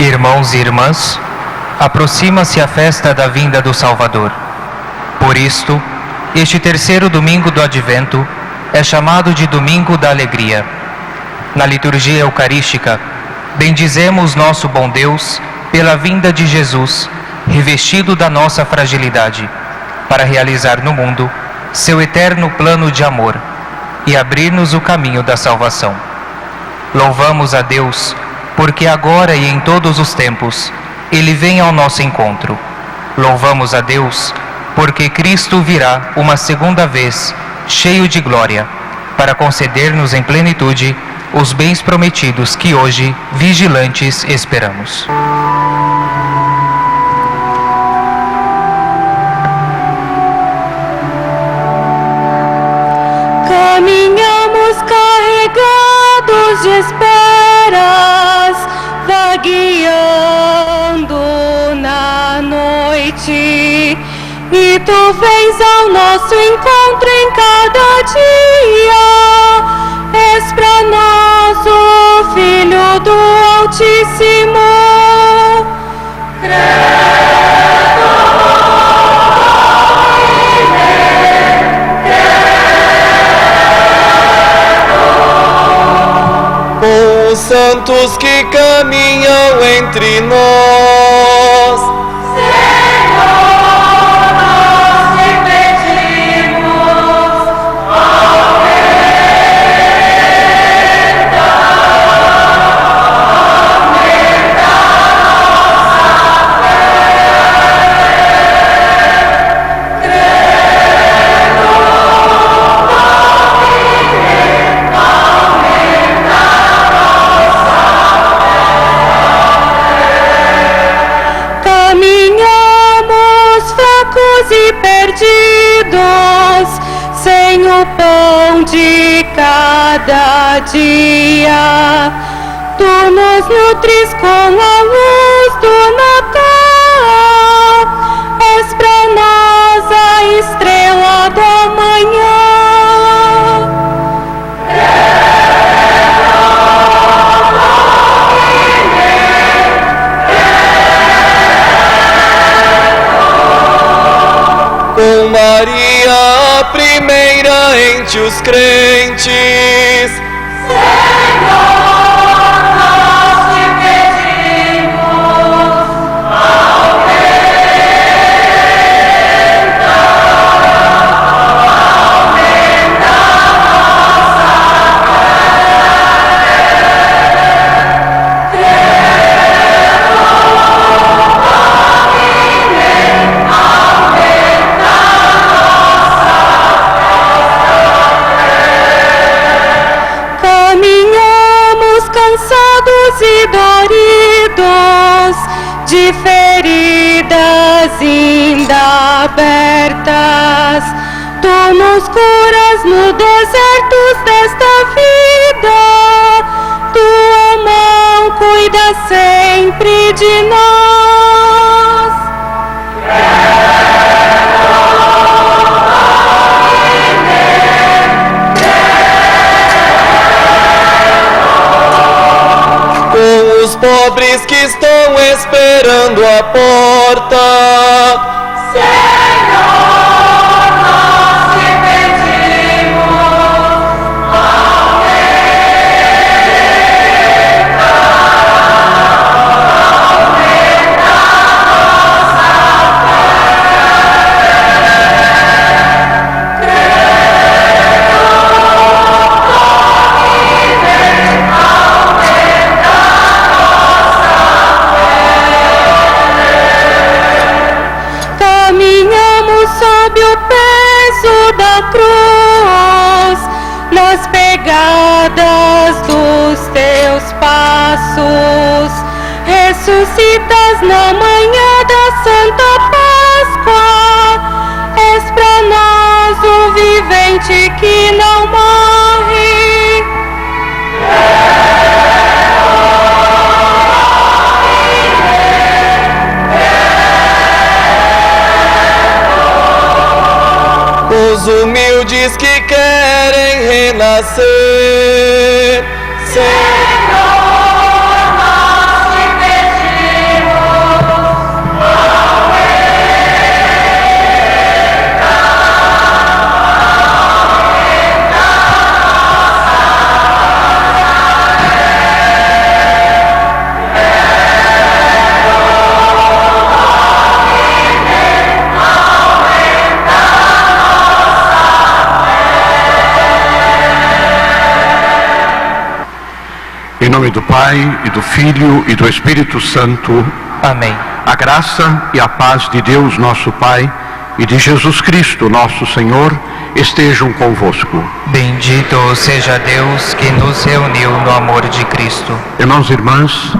Irmãos e irmãs, aproxima-se a festa da vinda do Salvador. Por isto, este terceiro domingo do Advento é chamado de Domingo da Alegria. Na liturgia eucarística, bendizemos nosso bom Deus pela vinda de Jesus, revestido da nossa fragilidade, para realizar no mundo seu eterno plano de amor e abrir-nos o caminho da salvação. Louvamos a Deus, porque agora e em todos os tempos, Ele vem ao nosso encontro. Louvamos a Deus, porque Cristo virá uma segunda vez, cheio de glória, para conceder-nos em plenitude os bens prometidos que hoje, vigilantes, esperamos. Caminhamos carregados de esperas, vagueando na noite, e tu vens ao nosso encontro em cada dia. És pra nós o Filho do Altíssimo. Com os santos que caminham entre nós, Senhor, nós te pedimos, aumenta nossa fé. Caminhamos fracos e perdidos, sem o pão de cada dia. Tu nos nutres com a luz do Natal, és pra nós a estrela da manhã. com Maria, a primeira entre os crentes, e doridos, de feridas ainda abertas. Tu nos curas no deserto desta vida, tua mão cuida sempre de nós. com os pobres que estão esperando a porta. Senhor, nós te pedimos, aumenta nossa caminhamos sob o peso da cruz, nas pegadas dos teus passos. Ressuscitas na manhã da Santa Páscoa, és pra nós o vivente que não morre. Os humildes que querem renascer. Senhor, nós te pedimos. nome do Pai, e do Filho, e do Espírito Santo. Amém. A graça e a paz de Deus, nosso Pai, e de Jesus Cristo, nosso Senhor, estejam convosco. Bendito seja Deus que nos reuniu no amor de Cristo. Irmãos e irmãs,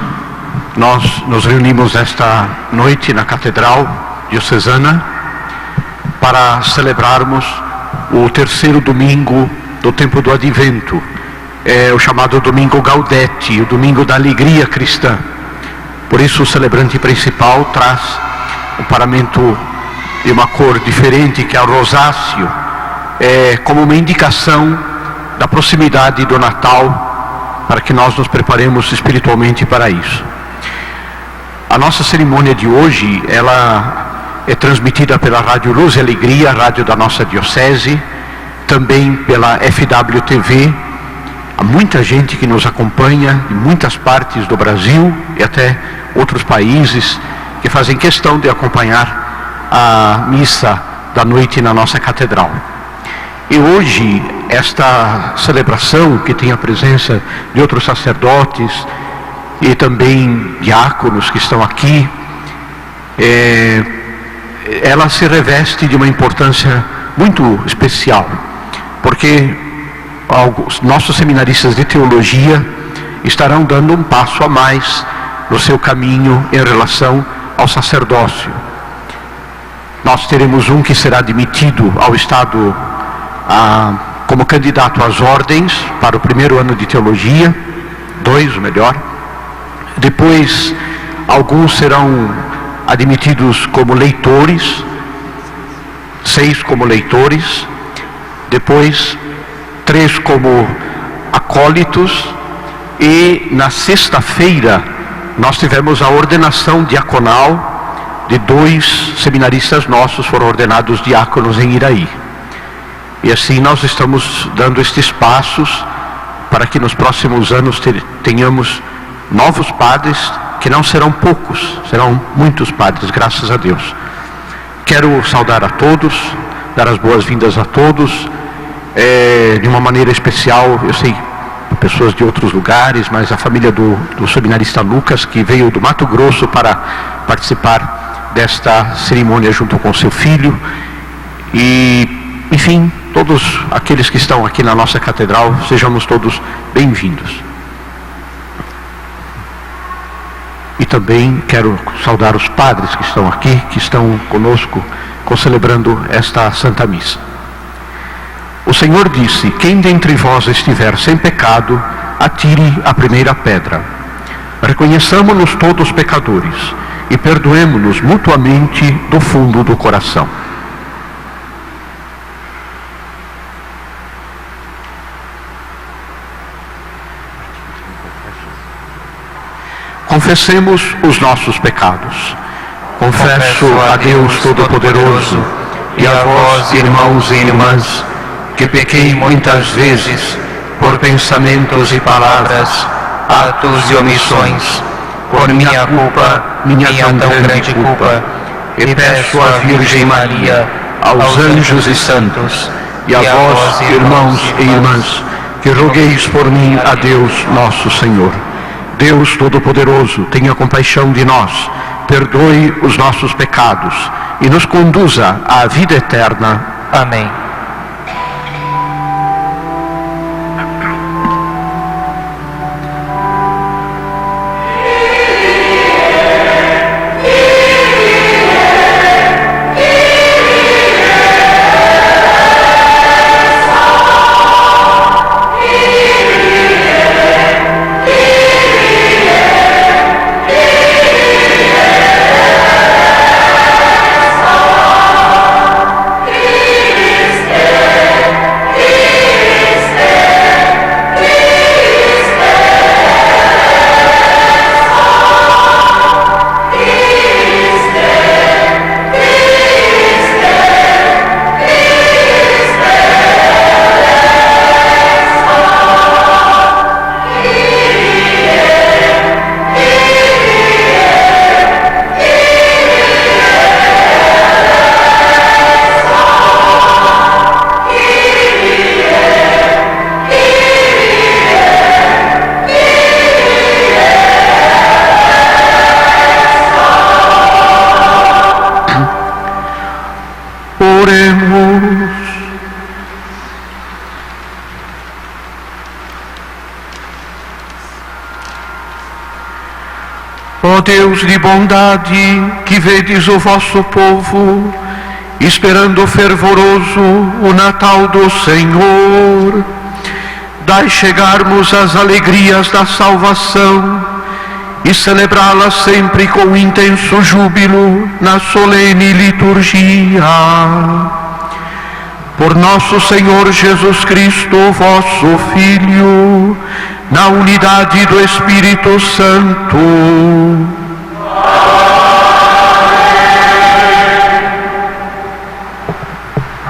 nós nos reunimos esta noite na Catedral Diocesana para celebrarmos o terceiro domingo do tempo do Advento, o chamado Domingo Gaudete, o Domingo da Alegria Cristã. Por isso o celebrante principal traz um paramento de uma cor diferente, que é o rosáceo, como uma indicação da proximidade do Natal, para que nós nos preparemos espiritualmente para isso. A nossa cerimônia de hoje, ela é transmitida pela Rádio Luz e Alegria, a rádio da nossa diocese, também pela FWTV. Há muita gente que nos acompanha em muitas partes do Brasil e até outros países que fazem questão de acompanhar a missa da noite na nossa catedral. E hoje, esta celebração, que tem a presença de outros sacerdotes e também diáconos que estão aqui, ela se reveste de uma importância muito especial, porque os nossos seminaristas de teologia estarão dando um passo a mais no seu caminho em relação ao sacerdócio. Nós teremos um que será admitido ao Estado como candidato às ordens para o primeiro ano de teologia, 2, o melhor. Depois, alguns serão admitidos como leitores, 6 como leitores. Depois, 3 como acólitos. E na sexta-feira nós tivemos a ordenação diaconal de 2 seminaristas nossos, foram ordenados diáconos em Iraí. E assim nós estamos dando estes passos para que nos próximos anos tenhamos novos padres, que não serão poucos, serão muitos padres, graças a Deus. Quero saudar a todos, dar as boas-vindas a todos, de uma maneira especial. Eu sei pessoas de outros lugares, mas a família do seminarista Lucas, que veio do Mato Grosso para participar desta cerimônia junto com seu filho. E, enfim, todos aqueles que estão aqui na nossa catedral, sejamos todos bem-vindos. E também quero saudar os padres que estão aqui, que estão conosco, celebrando esta Santa Missa. O Senhor disse: quem dentre vós estiver sem pecado, atire a primeira pedra. Reconheçamo-nos todos pecadores e perdoemo-nos mutuamente do fundo do coração. Confessemos os nossos pecados. Confesso a Deus Todo-Poderoso e a vós, irmãos e irmãs, que pequei muitas vezes por pensamentos e palavras, atos e omissões, por minha culpa, minha tão grande culpa, e peço à Virgem Maria, aos anjos e santos, e a vós, irmãos e irmãs, que rogueis por mim a Deus nosso Senhor. Deus Todo-Poderoso, tenha compaixão de nós, perdoe os nossos pecados e nos conduza à vida eterna. Amém. Oremos. Ó Deus de bondade, que vedes o vosso povo, esperando fervoroso o Natal do Senhor, dai chegarmos às alegrias da salvação e celebrá-las sempre com intenso júbilo na solene liturgia. Por nosso Senhor Jesus Cristo, vosso Filho, na unidade do Espírito Santo.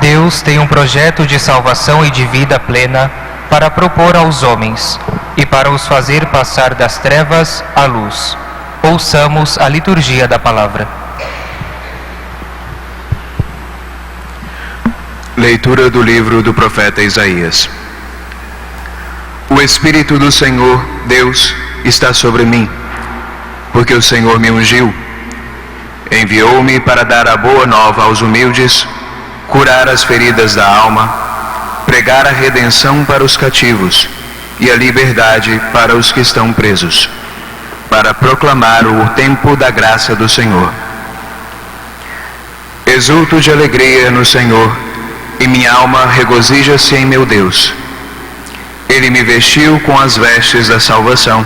Deus tem um projeto de salvação e de vida plena para propor aos homens e para os fazer passar das trevas à luz. Ouçamos a liturgia da palavra. Leitura do livro do profeta Isaías. O Espírito do Senhor, Deus, está sobre mim, porque o Senhor me ungiu. Enviou-me para dar a boa nova aos humildes, curar as feridas da alma, pregar a redenção para os cativos e a liberdade para os que estão presos, para proclamar o tempo da graça do Senhor. Exulto de alegria no Senhor, e minha alma regozija-se em meu Deus. Ele me vestiu com as vestes da salvação,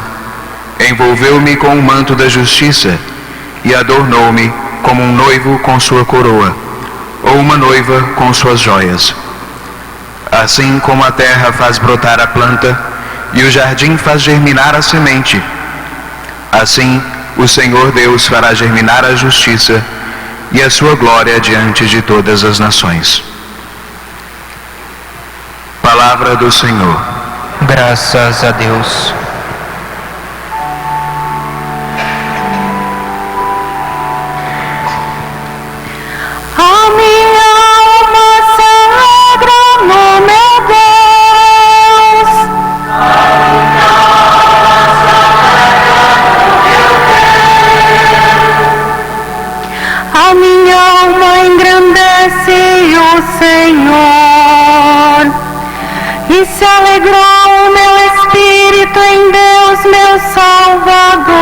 envolveu-me com o manto da justiça e adornou-me como um noivo com sua coroa, ou uma noiva com suas joias. Assim como a terra faz brotar a planta e o jardim faz germinar a semente, assim o Senhor Deus fará germinar a justiça e a sua glória diante de todas as nações. Palavra do Senhor. Graças a Deus. A minha alma se alegra no meu Deus. A minha alma engrandece o Senhor e se alegrou o meu espírito em Deus, meu Salvador,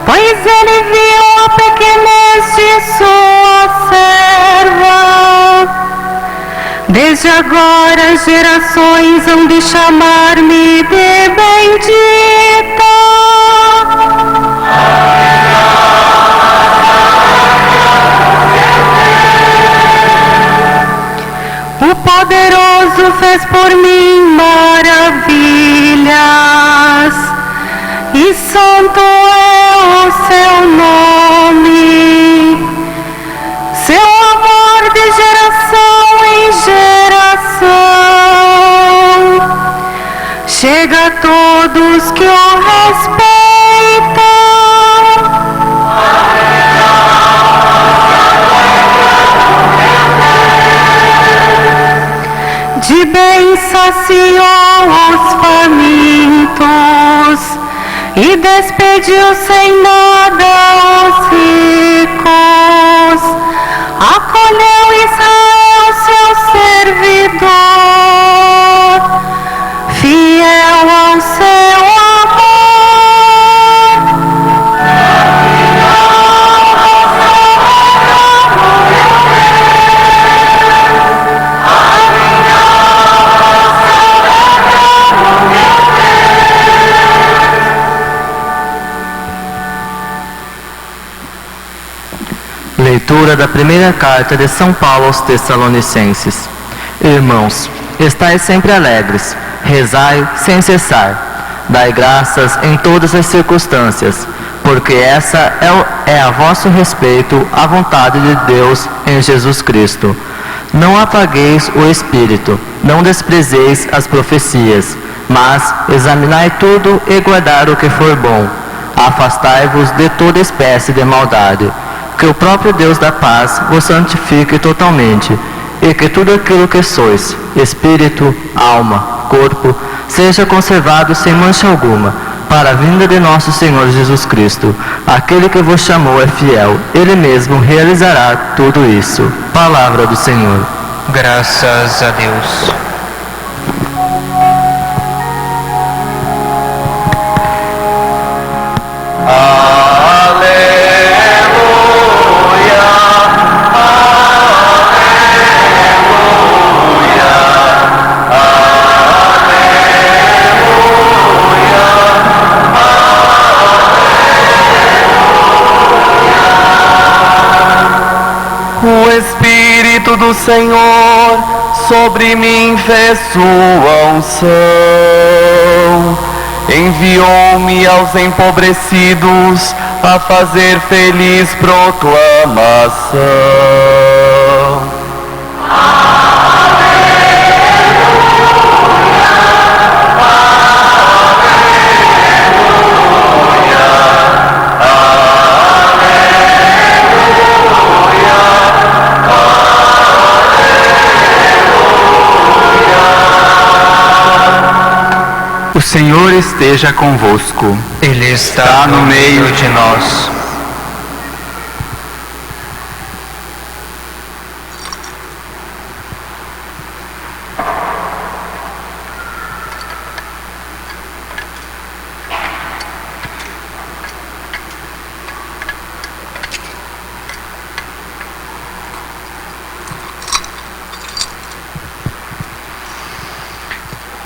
pois ele viu a pequenez de sua serva. Desde agora as gerações hão de chamar-me de bendita. O poderoso fez por mim maravilhas, e santo é o seu nome. Seu amor de geração em geração chega a todos que o respeitam. De bem saciou os famintos e despediu sem nada os ricos. Acolheu Israel, seu servidor, fiel ao seu amor. Leitura da primeira carta de São Paulo aos Tessalonicenses. Irmãos, estai sempre alegres, rezai sem cessar, dai graças em todas as circunstâncias, porque essa é a vosso respeito a vontade de Deus em Jesus Cristo. Não apagueis o Espírito, não desprezeis as profecias, mas examinai tudo e guardai o que for bom. Afastai-vos de toda espécie de maldade. Que o próprio Deus da paz vos santifique totalmente, e que tudo aquilo que sois, espírito, alma, corpo, seja conservado sem mancha alguma, para a vinda de nosso Senhor Jesus Cristo. Aquele que vos chamou é fiel, Ele mesmo realizará tudo isso. Palavra do Senhor. Graças a Deus. O Espírito do Senhor sobre mim fez sua unção, enviou-me aos empobrecidos a fazer feliz proclamação. O Senhor esteja convosco. Ele está no meio de nós.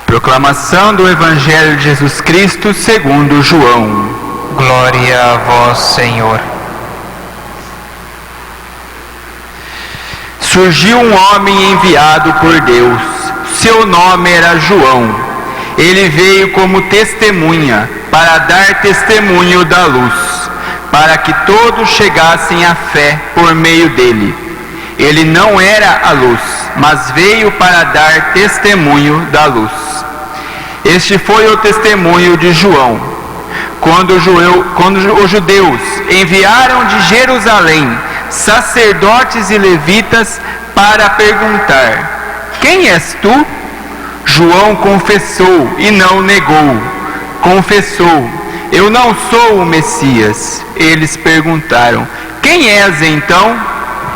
Proclamação do Evangelho de Jesus Cristo segundo João. Glória a vós, Senhor. Surgiu um homem enviado por Deus. Seu nome era João. Ele veio como testemunha para dar testemunho da luz, para que todos chegassem à fé por meio dele. Ele não era a luz, mas veio para dar testemunho da luz. Este foi o testemunho de João. Quando os judeus enviaram de Jerusalém sacerdotes e levitas para perguntar: quem és tu? João confessou e não negou. Confessou: eu não sou o Messias. Eles perguntaram: quem és então?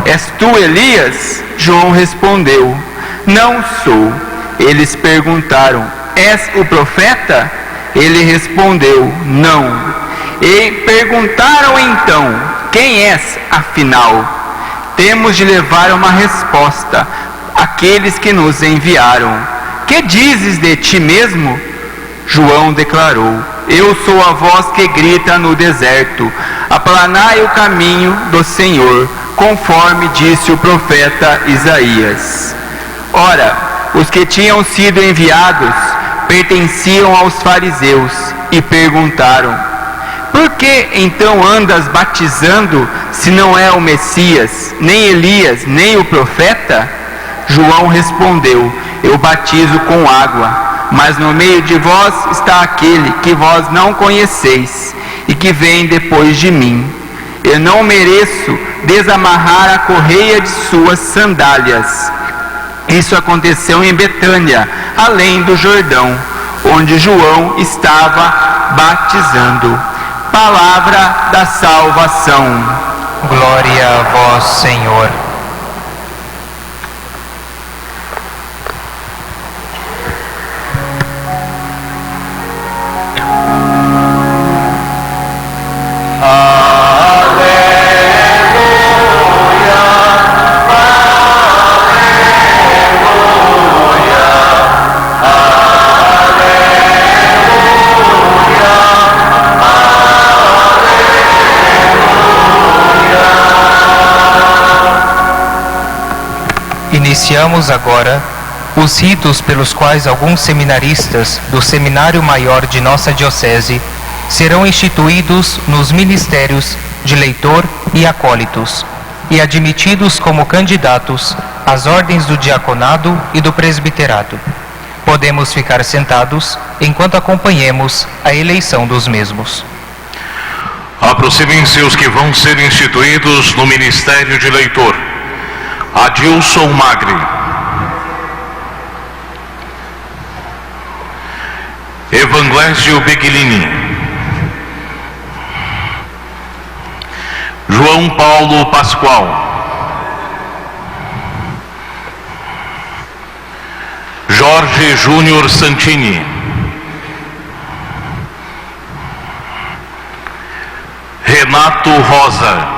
És tu Elias? João respondeu: não sou. Eles perguntaram: és o profeta? Ele respondeu: não. E perguntaram então: quem és afinal? Temos de levar uma resposta àqueles que nos enviaram. Que dizes de ti mesmo? João declarou: eu sou a voz que grita no deserto, aplanai o caminho do Senhor, conforme disse o profeta Isaías. Ora, os que tinham sido enviados pertenciam aos fariseus e perguntaram: por que então andas batizando, se não é o Messias, nem Elias, nem o profeta? João respondeu: eu batizo com água, mas no meio de vós está aquele que vós não conheceis e que vem depois de mim. Eu não mereço desamarrar a correia de suas sandálias. Isso aconteceu em Betânia, além do Jordão, onde João estava batizando. Palavra da salvação. Glória a vós, Senhor. Iniciamos agora os ritos pelos quais alguns seminaristas do Seminário Maior de nossa Diocese serão instituídos nos ministérios de leitor e acólitos e admitidos como candidatos às ordens do diaconado e do presbiterado. Podemos ficar sentados enquanto acompanhemos a eleição dos mesmos. Aproximem-se os que vão ser instituídos no ministério de leitor. Adilson Magri, Evanglésio Beguilini, João Paulo Pascoal, Jorge Júnior Santini, Renato Rosa,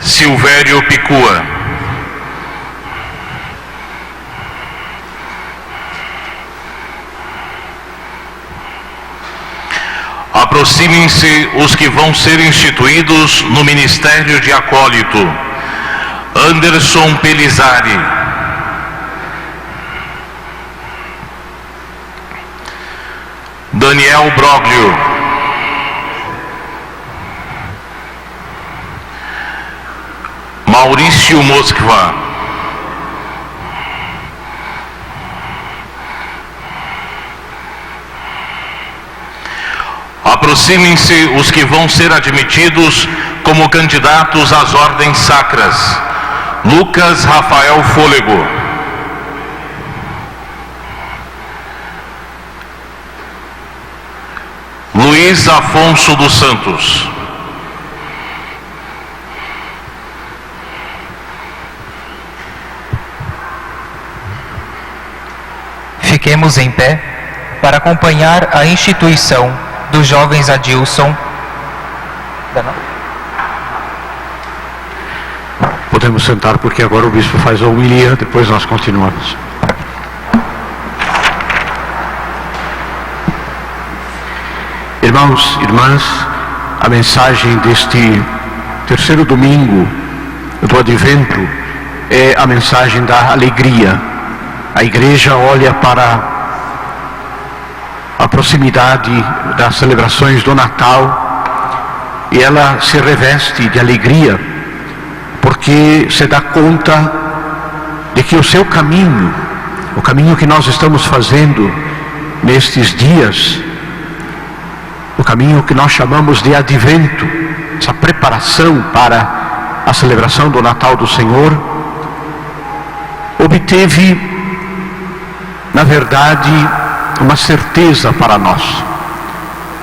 Silvério Picua, aproximem-se os que vão ser instituídos no Ministério de Acólito. Anderson Pelizari, Daniel Broglio, Maurício Moskva, aproximem-se os que vão ser admitidos como candidatos às ordens sacras. Lucas Rafael Fôlego, Luiz Afonso dos Santos, Fiquemos em pé para acompanhar a instituição dos jovens Adilson. Podemos sentar porque agora o bispo faz a homilia, depois nós continuamos. Irmãos, irmãs, a mensagem deste terceiro domingo do Advento é a mensagem da alegria. A igreja olha para a proximidade das celebrações do Natal e ela se reveste de alegria, porque se dá conta de que o seu caminho, o caminho que nós estamos fazendo nestes dias, o caminho que nós chamamos de Advento, essa preparação para a celebração do Natal do Senhor, obteve, na verdade, uma certeza para nós.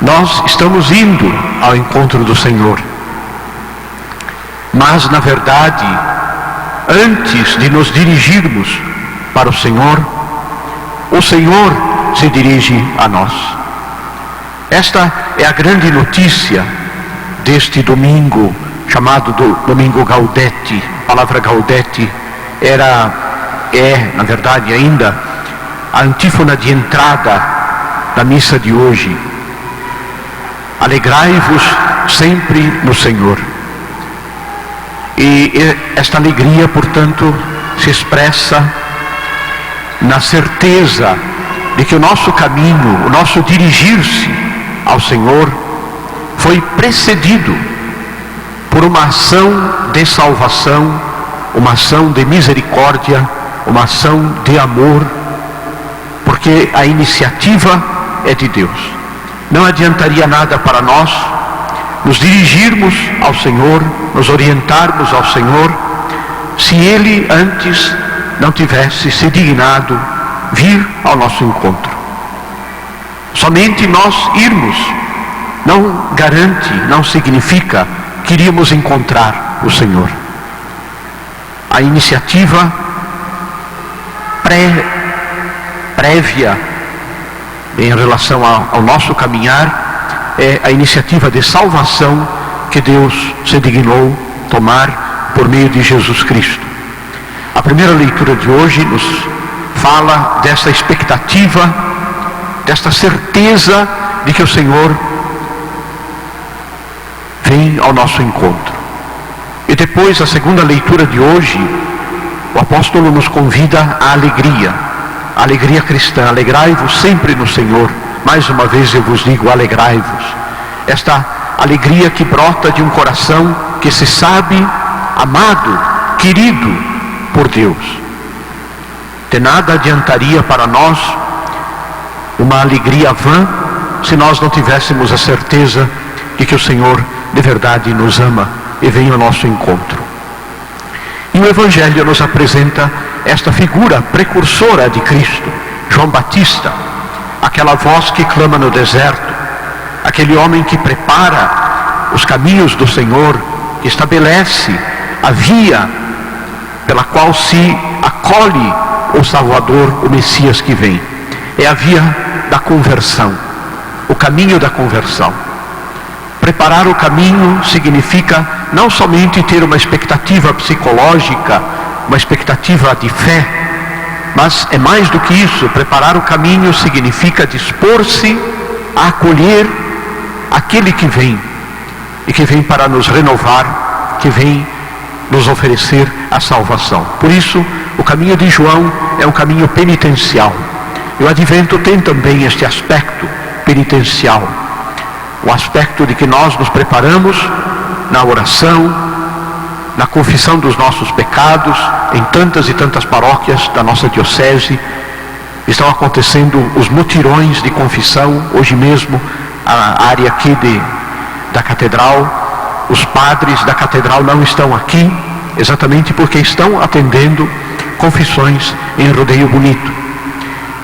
Nós estamos indo ao encontro do Senhor. Mas, na verdade, antes de nos dirigirmos para o Senhor se dirige a nós. Esta é a grande notícia deste domingo, chamado do Domingo Gaudete. A palavra Gaudete é, na verdade, ainda a antífona de entrada da missa de hoje. Alegrai-vos sempre no Senhor. E esta alegria, portanto, se expressa na certeza de que o nosso caminho, o nosso dirigir-se ao Senhor foi precedido por uma ação de salvação, uma ação de misericórdia, uma ação de amor, porque a iniciativa é de Deus. Não adiantaria nada para nós nos dirigirmos ao Senhor, nos orientarmos ao Senhor, se Ele antes não tivesse se dignado vir ao nosso encontro. Somente nós irmos não garante, não significa que iríamos encontrar o Senhor. A iniciativa prévia em relação ao nosso caminhar é a iniciativa de salvação que Deus se dignou tomar por meio de Jesus Cristo. A primeira leitura de hoje nos fala dessa expectativa, desta certeza de que o Senhor vem ao nosso encontro. E depois, a segunda leitura de hoje, o apóstolo nos convida à alegria, a alegria cristã. Alegrai-vos sempre no Senhor. Mais uma vez eu vos digo, alegrai-vos. Esta alegria que brota de um coração que se sabe amado, querido por Deus. De nada adiantaria para nós uma alegria vã se nós não tivéssemos a certeza de que o Senhor de verdade nos ama e vem ao nosso encontro. E o Evangelho nos apresenta esta figura precursora de Cristo, João Batista, aquela voz que clama no deserto: aquele homem que prepara os caminhos do Senhor, que estabelece a via pela qual se acolhe o Salvador, o Messias que vem. É a via da conversão, o caminho da conversão. Preparar o caminho significa não somente ter uma expectativa psicológica, uma expectativa de fé, mas é mais do que isso. Preparar o caminho significa dispor-se a acolher aquele que vem, e que vem para nos renovar, que vem nos oferecer a salvação. Por isso, o caminho de João é um caminho penitencial. E o Advento tem também este aspecto penitencial, o aspecto de que nós nos preparamos na oração, na confissão dos nossos pecados. Em tantas e tantas paróquias da nossa diocese estão acontecendo os mutirões de confissão. Hoje mesmo, a área aqui da catedral, os padres da catedral não estão aqui, exatamente porque estão atendendo confissões em Rodeio Bonito.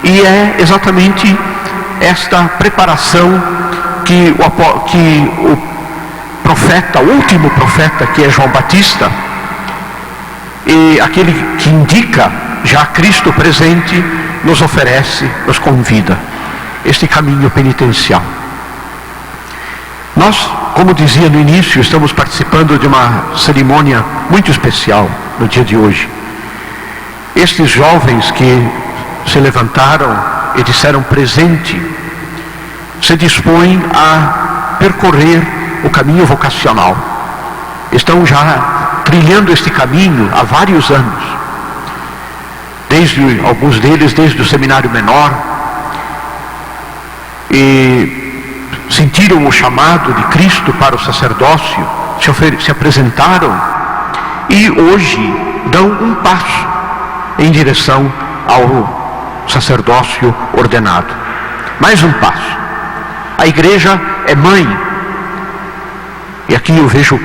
E é exatamente esta preparação que o profeta, o último profeta, que é João Batista, e aquele que indica já Cristo presente, nos oferece, nos convida, este caminho penitencial. Nós, como dizia no início, estamos participando de uma cerimônia muito especial no dia de hoje. Estes jovens que se levantaram e disseram presente, se dispõem a percorrer o caminho vocacional. Estão já trilhando este caminho há vários anos. Desde alguns deles, desde o seminário menor, e sentiram o chamado de Cristo para o sacerdócio, se apresentaram e hoje dão um passo em direção ao sacerdócio ordenado. Mais um passo. A igreja é mãe, e aqui eu vejo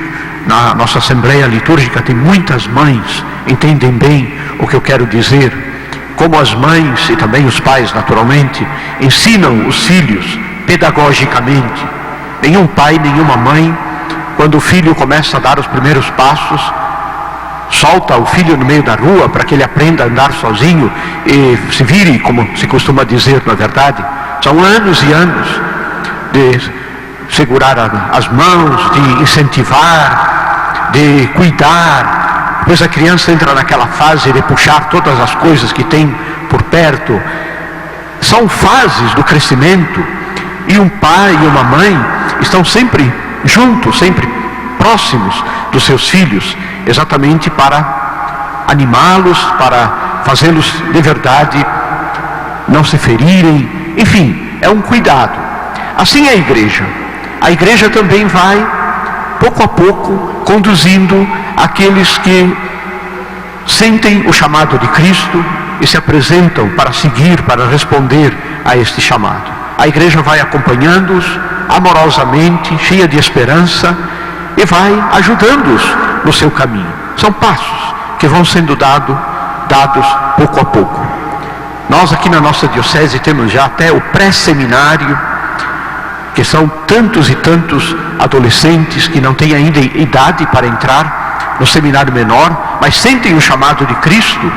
na nossa Assembleia Litúrgica tem muitas mães, entendem bem o que eu quero dizer. Como as mães e também os pais, naturalmente, ensinam os filhos pedagogicamente. Nenhum pai, nenhuma mãe, quando o filho começa a dar os primeiros passos, solta o filho no meio da rua para que ele aprenda a andar sozinho e se vire, como se costuma dizer, na verdade. São anos e anos de segurar as mãos, de incentivar, de cuidar. Depois a criança entra naquela fase de puxar todas as coisas que tem por perto. São fases do crescimento, e um pai e uma mãe estão sempre juntos, sempre próximos dos seus filhos, exatamente para animá-los, para fazê-los de verdade não se ferirem. Enfim, é um cuidado. Assim é a igreja. A igreja também vai, pouco a pouco, conduzindo aqueles que sentem o chamado de Cristo e se apresentam para seguir, para responder a este chamado. A igreja vai acompanhando-os amorosamente, cheia de esperança, e vai ajudando-os no seu caminho. São passos que vão sendo dados pouco a pouco. Nós aqui na nossa diocese temos já até o pré-seminário, que são tantos e tantos adolescentes que não têm ainda idade para entrar no seminário menor, mas sentem o chamado de Cristo,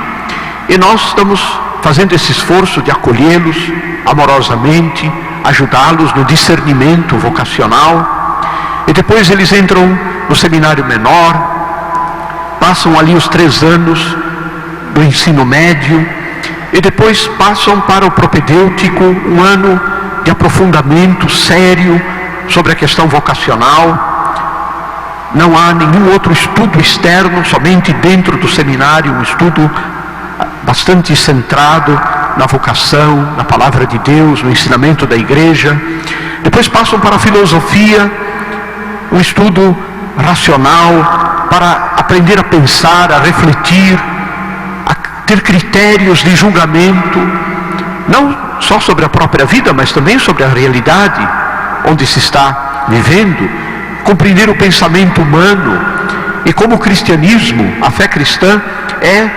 e nós estamos fazendo esse esforço de acolhê-los amorosamente, ajudá-los no discernimento vocacional. E depois eles entram no seminário menor, passam ali os 3 anos do ensino médio, e depois passam para o propedêutico, um ano de aprofundamento sério sobre a questão vocacional. Não há nenhum outro estudo externo, somente dentro do seminário, um estudo bastante centrado na vocação, na palavra de Deus, no ensinamento da igreja. Depois passam para a filosofia, um estudo racional, para aprender a pensar, a refletir, a ter critérios de julgamento, não só sobre a própria vida, mas também sobre a realidade onde se está vivendo, compreender o pensamento humano. E como o cristianismo, a fé cristã, é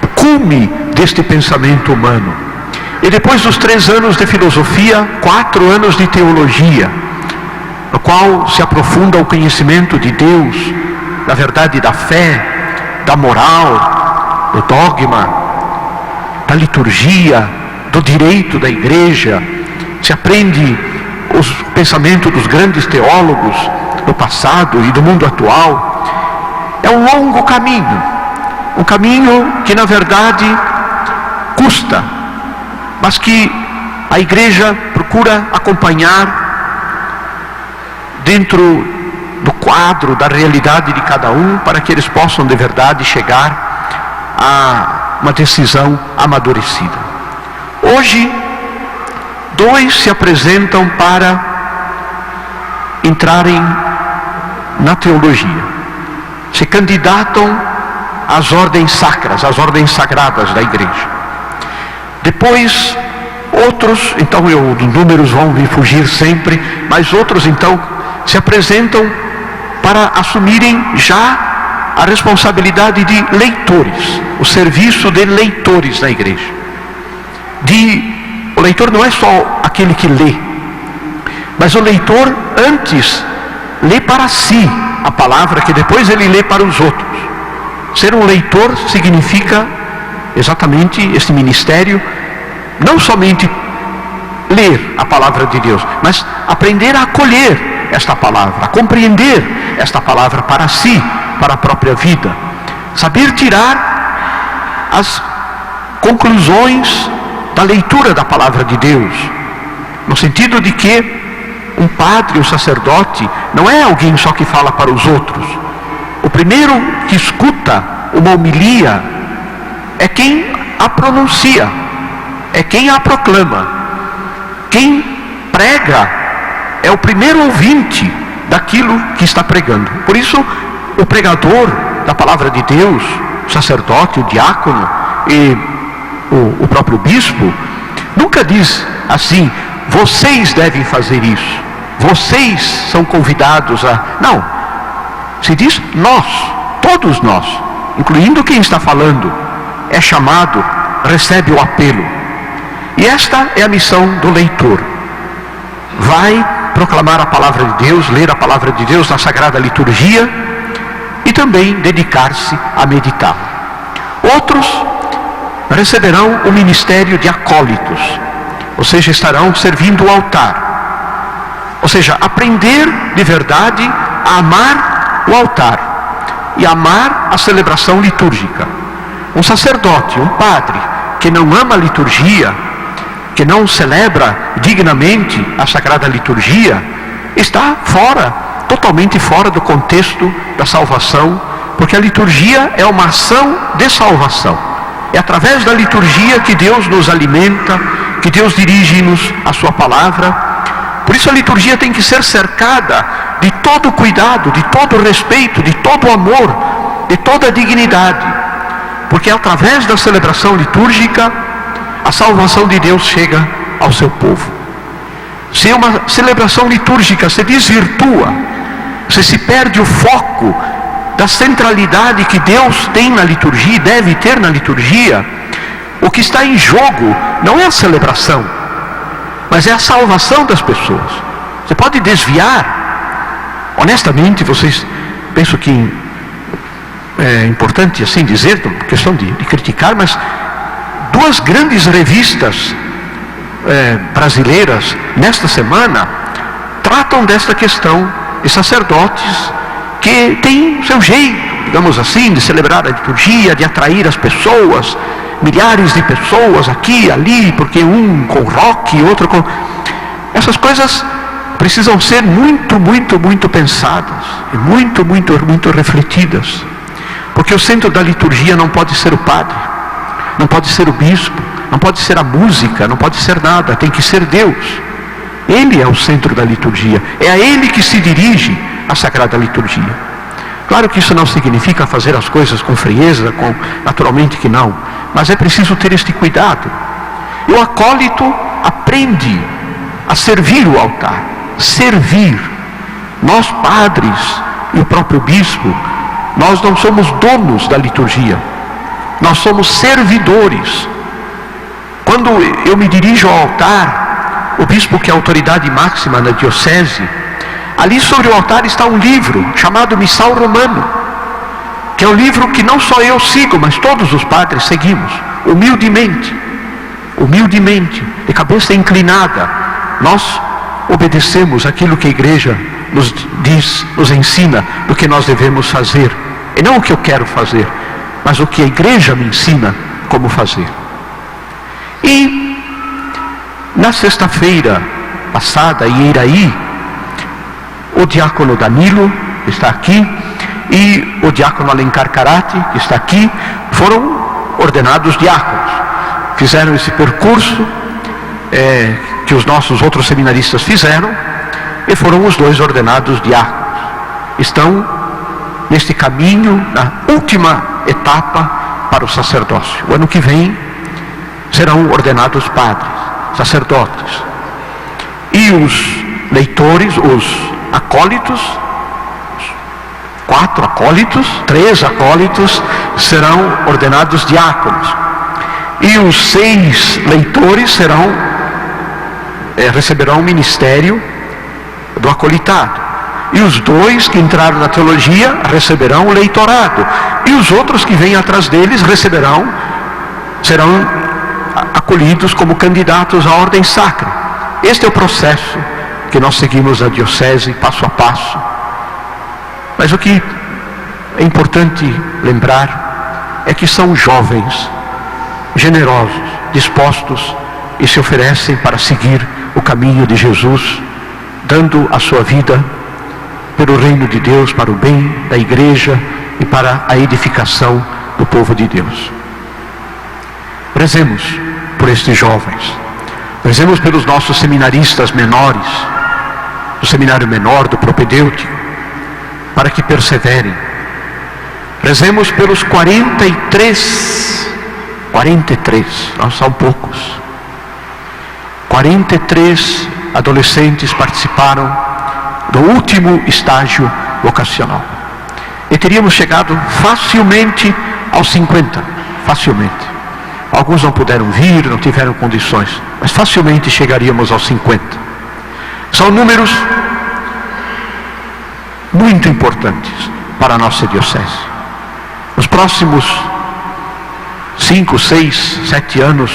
o cume deste pensamento humano. E depois dos 3 anos de filosofia, 4 anos de teologia, no qual se aprofunda o conhecimento de Deus, da verdade da fé, da moral, do dogma, da liturgia, do direito da igreja. Se aprende os pensamentos dos grandes teólogos do passado e do mundo atual. É um longo caminho, um caminho que na verdade custa, mas que a igreja procura acompanhar dentro do quadro da realidade de cada um, para que eles possam de verdade chegar a uma decisão amadurecida. Hoje, 2 se apresentam para entrarem na teologia, se candidatam às ordens sacras, às ordens sagradas da igreja. Depois, outros, então os números vão me fugir sempre, mas outros então se apresentam para assumirem já a responsabilidade de leitores, o serviço de leitores na igreja. O leitor não é só aquele que lê, mas o leitor antes lê para si a palavra, que depois ele lê para os outros. Ser um leitor significa exatamente esse ministério, não somente ler a palavra de Deus, mas aprender a acolher esta palavra, a compreender esta palavra para si, para a própria vida, saber tirar as conclusões da leitura da palavra de Deus, no sentido de que um padre, um sacerdote, não é alguém só que fala para os outros. O primeiro que escuta uma homilia é quem a pronuncia, é quem a proclama. Quem prega é o primeiro ouvinte daquilo que está pregando. Por isso, o pregador da palavra de Deus, o sacerdote, o diácono e o próprio bispo, nunca diz assim: vocês devem fazer isso, vocês são convidados a... Não, se diz nós, todos nós, incluindo quem está falando, é chamado, recebe o apelo. E esta é a missão do leitor. Vai proclamar a palavra de Deus, ler a palavra de Deus na Sagrada Liturgia e também dedicar-se a meditá-la. Outros receberão o ministério de acólitos, ou seja, estarão servindo o altar. Ou seja, aprender de verdade a amar o altar e amar a celebração litúrgica. Um sacerdote, um padre que não ama a liturgia, que não celebra dignamente a Sagrada Liturgia, está fora, totalmente fora do contexto da salvação, porque a liturgia é uma ação de salvação. É através da liturgia que Deus nos alimenta, que Deus dirige-nos a sua palavra. Por isso a liturgia tem que ser cercada de todo cuidado, de todo respeito, de todo amor, de toda dignidade, porque através da celebração litúrgica a salvação de Deus chega ao seu povo. Se uma celebração litúrgica se desvirtua, se perde o foco da centralidade que Deus tem na liturgia e deve ter na liturgia, o que está em jogo não é a celebração, mas é a salvação das pessoas. Você pode desviar, honestamente, vocês pensam que é importante assim dizer, questão de criticar, mas 2 grandes revistas brasileiras nesta semana tratam desta questão de sacerdotes que têm seu jeito, digamos assim, de celebrar a liturgia, de atrair as pessoas, milhares de pessoas aqui e ali, porque um com rock, outro com... Essas coisas precisam ser muito pensadas e muito refletidas, porque o centro da liturgia não pode ser o padre, não pode ser o bispo, não pode ser a música, não pode ser nada, tem que ser Deus. Ele é o centro da liturgia, é a Ele que se dirige a Sagrada Liturgia. Claro que isso não significa fazer as coisas com frieza, naturalmente que não, mas é preciso ter este cuidado. E o acólito aprende a servir o altar, servir. Nós padres e o próprio bispo, nós não somos donos da liturgia, nós somos servidores. quando eu me dirijo ao altar, o bispo, que é a autoridade máxima na diocese, ali sobre o altar está um livro chamado Missal Romano, que é um livro que não só eu sigo, mas todos os padres seguimos, humildemente, de cabeça inclinada. Nós obedecemos aquilo que a igreja nos diz, nos ensina do que nós devemos fazer, e não o que eu quero fazer, mas o que a igreja me ensina como fazer. E na sexta-feira passada, em Iraí, o diácono Danilo, que está aqui, e o diácono Alencar Carati, que está aqui, foram ordenados diáconos. Fizeram esse percurso que os nossos outros seminaristas fizeram, e foram os dois ordenados diáconos. Estão neste caminho, na última etapa para o sacerdócio. O ano que vem serão ordenados padres, sacerdotes. E os leitores, os acólitos, 4 acólitos, 3 acólitos serão ordenados diáconos. E os 6 leitores receberão o ministério do acolitado. E os 2 que entraram na teologia receberão o leitorado. E os outros que vêm atrás deles serão acolhidos como candidatos à ordem sacra. Este é o processo que nós seguimos na diocese, passo a passo. Mas o que é importante lembrar é que são jovens, generosos, dispostos e se oferecem para seguir o caminho de Jesus, dando a sua vida pelo reino de Deus, para o bem da igreja e para a edificação do povo de Deus. Rezemos por estes jovens, rezemos pelos nossos seminaristas menores, do seminário menor, do propedêutico, para que perseverem. Rezemos pelos 43, não são poucos, 43 adolescentes participaram do último estágio vocacional. E teríamos chegado facilmente aos 50, facilmente. Alguns não puderam vir, não tiveram condições, mas facilmente chegaríamos aos 50. São números muito importantes para a nossa diocese. Nos próximos 5, 6, 7 anos,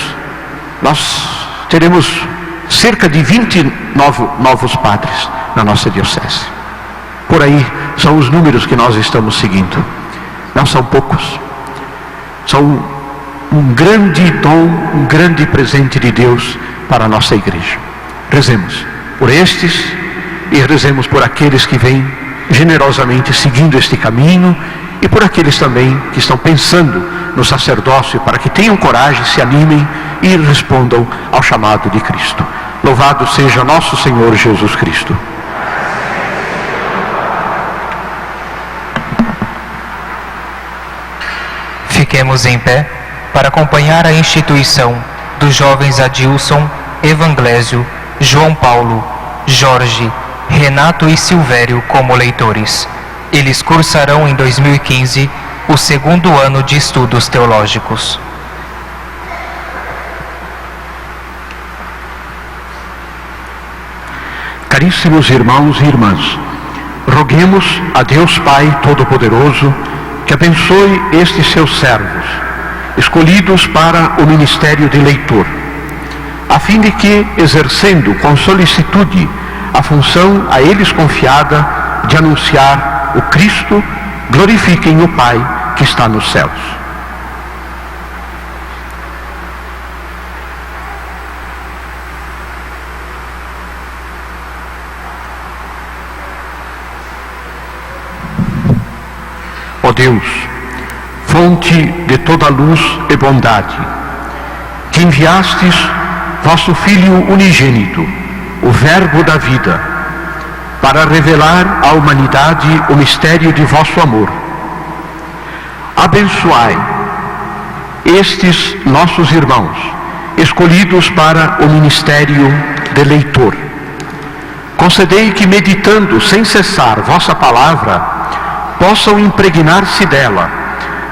nós teremos cerca de 20 novos padres na nossa diocese. Por aí são os números que nós estamos seguindo. Não são poucos. São um grande dom, um grande presente de Deus para a nossa igreja. Rezemos por estes e rezemos por aqueles que vêm generosamente seguindo este caminho, e por aqueles também que estão pensando no sacerdócio, para que tenham coragem, se animem e respondam ao chamado de Cristo. Louvado seja nosso Senhor Jesus Cristo. Fiquemos em pé para acompanhar a instituição dos jovens Adilson, Evanglésio, João Paulo, Jorge, Renato e Silvério como leitores. Eles cursarão em 2015 o 2º ano de estudos teológicos. Caríssimos irmãos e irmãs, roguemos a Deus Pai Todo-Poderoso que abençoe estes seus servos, escolhidos para o ministério de leitor, a fim de que, exercendo com solicitude a função a eles confiada de anunciar o Cristo, glorifiquem o Pai que está nos céus. Ó Deus, fonte de toda luz e bondade, que enviastes vosso Filho unigênito, o Verbo da vida, para revelar à humanidade o mistério de vosso amor. Abençoai estes nossos irmãos, escolhidos para o ministério de leitor. Concedei que, meditando sem cessar vossa palavra, possam impregnar-se dela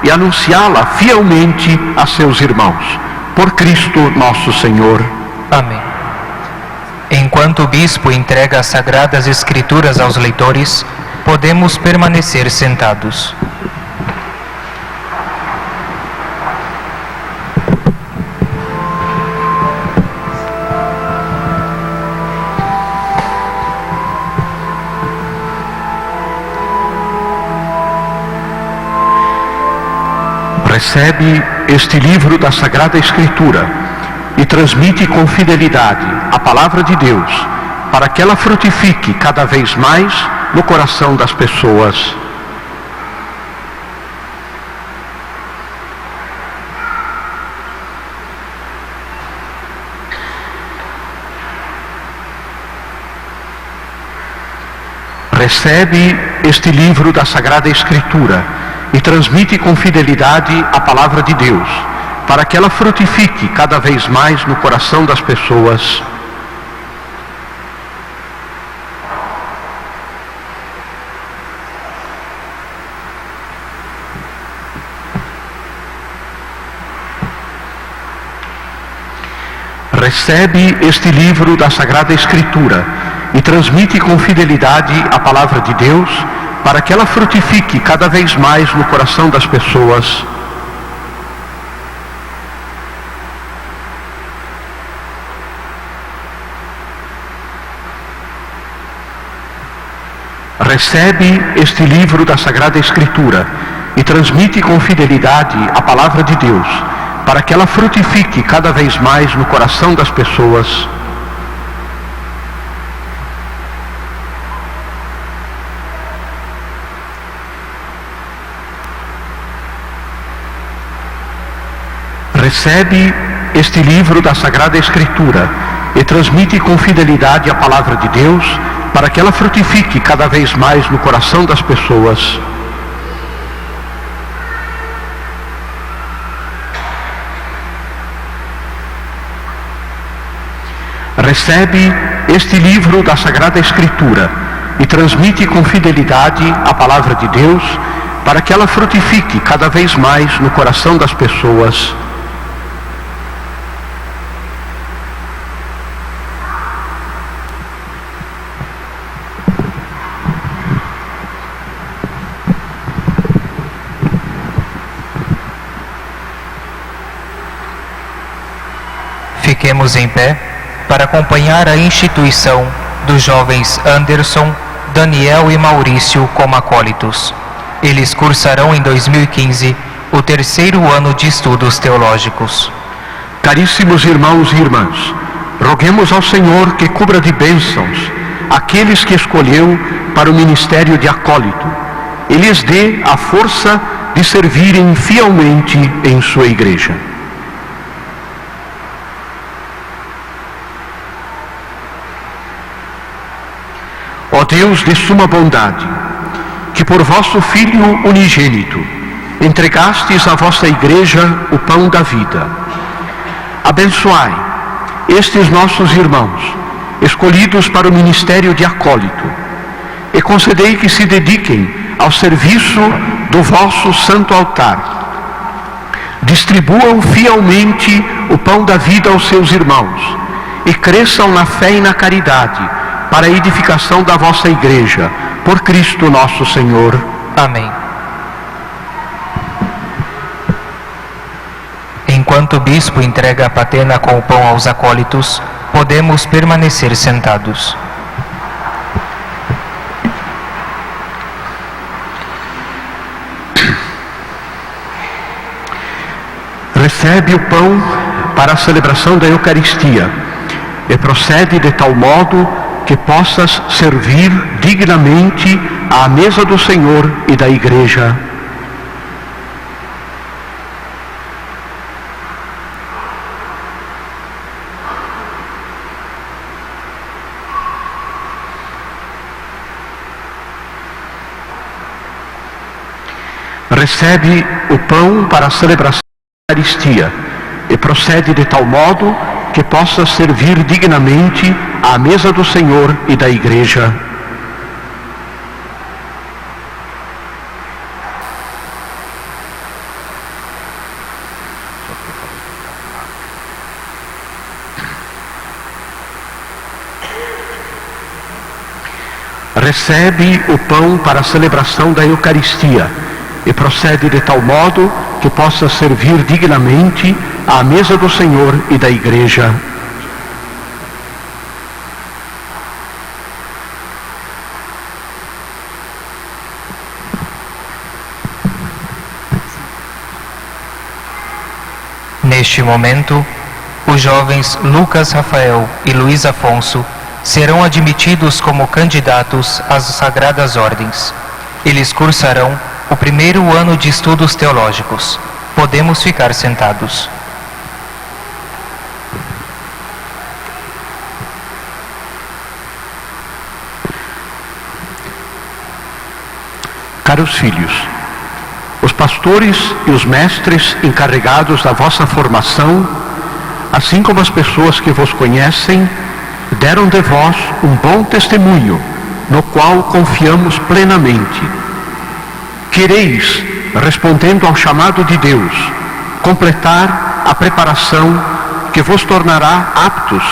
e anunciá-la fielmente a seus irmãos. Por Cristo nosso Senhor. Amém. Enquanto o bispo entrega as Sagradas Escrituras aos leitores, podemos permanecer sentados. Recebe este livro da Sagrada Escritura e transmite com fidelidade a palavra de Deus, para que ela frutifique cada vez mais no coração das pessoas. Recebe este livro da Sagrada Escritura e transmite com fidelidade a palavra de Deus, para que ela frutifique cada vez mais no coração das pessoas. Recebe este livro da Sagrada Escritura e transmite com fidelidade a palavra de Deus, para que ela frutifique cada vez mais no coração das pessoas. Recebe este livro da Sagrada Escritura e transmite com fidelidade a palavra de Deus, para que ela frutifique cada vez mais no coração das pessoas. Recebe este livro da Sagrada Escritura e transmite com fidelidade a palavra de Deus, para que ela frutifique cada vez mais no coração das pessoas. Recebe este livro da Sagrada Escritura e transmite com fidelidade a palavra de Deus, para que ela frutifique cada vez mais no coração das pessoas. Fiquemos em pé para acompanhar a instituição dos jovens Anderson, Daniel e Maurício como acólitos. Eles cursarão em 2015 o 3º ano de estudos teológicos. Caríssimos irmãos e irmãs, roguemos ao Senhor que cubra de bênçãos aqueles que escolheu para o ministério de acólito e lhes dê a força de servirem fielmente em sua igreja. Ó Deus de suma bondade, que por vosso Filho unigênito entregastes à vossa igreja o pão da vida, abençoai estes nossos irmãos, escolhidos para o ministério de acólito, e concedei que se dediquem ao serviço do vosso santo altar. Distribuam fielmente o pão da vida aos seus irmãos e cresçam na fé e na caridade, para a edificação da vossa igreja, por Cristo nosso Senhor. Amém. Enquanto o bispo entrega a patena com o pão aos acólitos, podemos permanecer sentados. Recebe o pão para a celebração da Eucaristia e procede de tal modo que possas servir dignamente à mesa do Senhor e da Igreja. Recebe o pão para a celebração da Eucaristia e procede de tal modo que possa servir dignamente à mesa do Senhor e da Igreja. recebe o pão para a celebração da Eucaristia e procede de tal modo que possa servir dignamente à mesa do Senhor e da Igreja. Neste momento, os jovens Lucas Rafael e Luiz Afonso serão admitidos como candidatos às Sagradas Ordens. Eles cursarão o primeiro ano de estudos teológicos. Podemos ficar sentados. Caros filhos, os pastores e os mestres encarregados da vossa formação, assim como as pessoas que vos conhecem, deram de vós um bom testemunho, no qual confiamos plenamente. Quereis, respondendo ao chamado de Deus, completar a preparação que vos tornará aptos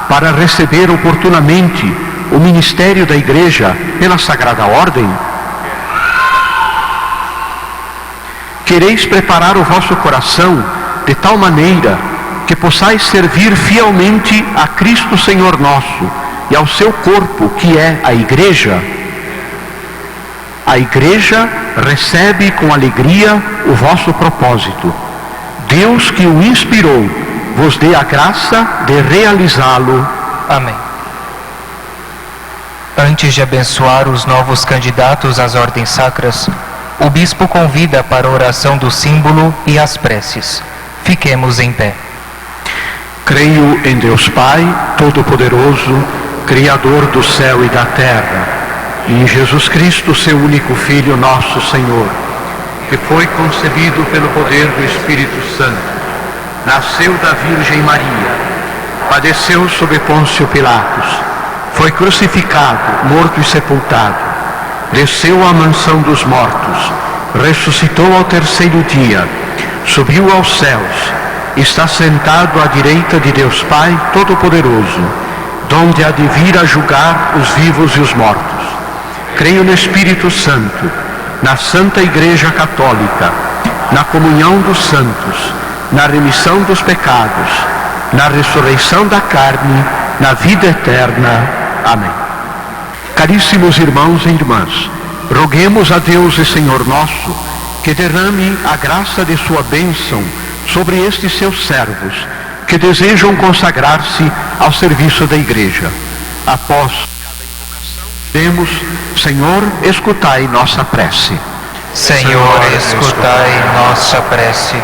para receber oportunamente o ministério da Igreja pela Sagrada Ordem? Quereis preparar o vosso coração de tal maneira que possais servir fielmente a Cristo Senhor nosso e ao seu corpo, que é a Igreja? A Igreja recebe com alegria o vosso propósito. Deus, que o inspirou, vos dê a graça de realizá-lo. Amém. Antes de abençoar os novos candidatos às ordens sacras, o bispo convida para a oração do símbolo e as preces. Fiquemos em pé. Creio em Deus Pai, Todo-Poderoso, Criador do céu e da terra, e em Jesus Cristo, seu único Filho, nosso Senhor, que foi concebido pelo poder do Espírito Santo, nasceu da Virgem Maria, padeceu sob Pôncio Pilatos, foi crucificado, morto e sepultado, desceu à mansão dos mortos, ressuscitou ao terceiro dia, subiu aos céus, está sentado à direita de Deus Pai Todo-Poderoso, donde há de vir a julgar os vivos e os mortos. Creio no Espírito Santo, na Santa Igreja Católica, na comunhão dos santos, na remissão dos pecados, na ressurreição da carne, na vida eterna. Amém. Caríssimos irmãos e irmãs, roguemos a Deus e Senhor nosso que derrame a graça de sua bênção sobre estes seus servos que desejam consagrar-se ao serviço da Igreja. Após cada invocação, demos: Senhor, escutai nossa prece. Senhor, escutai nossa prece.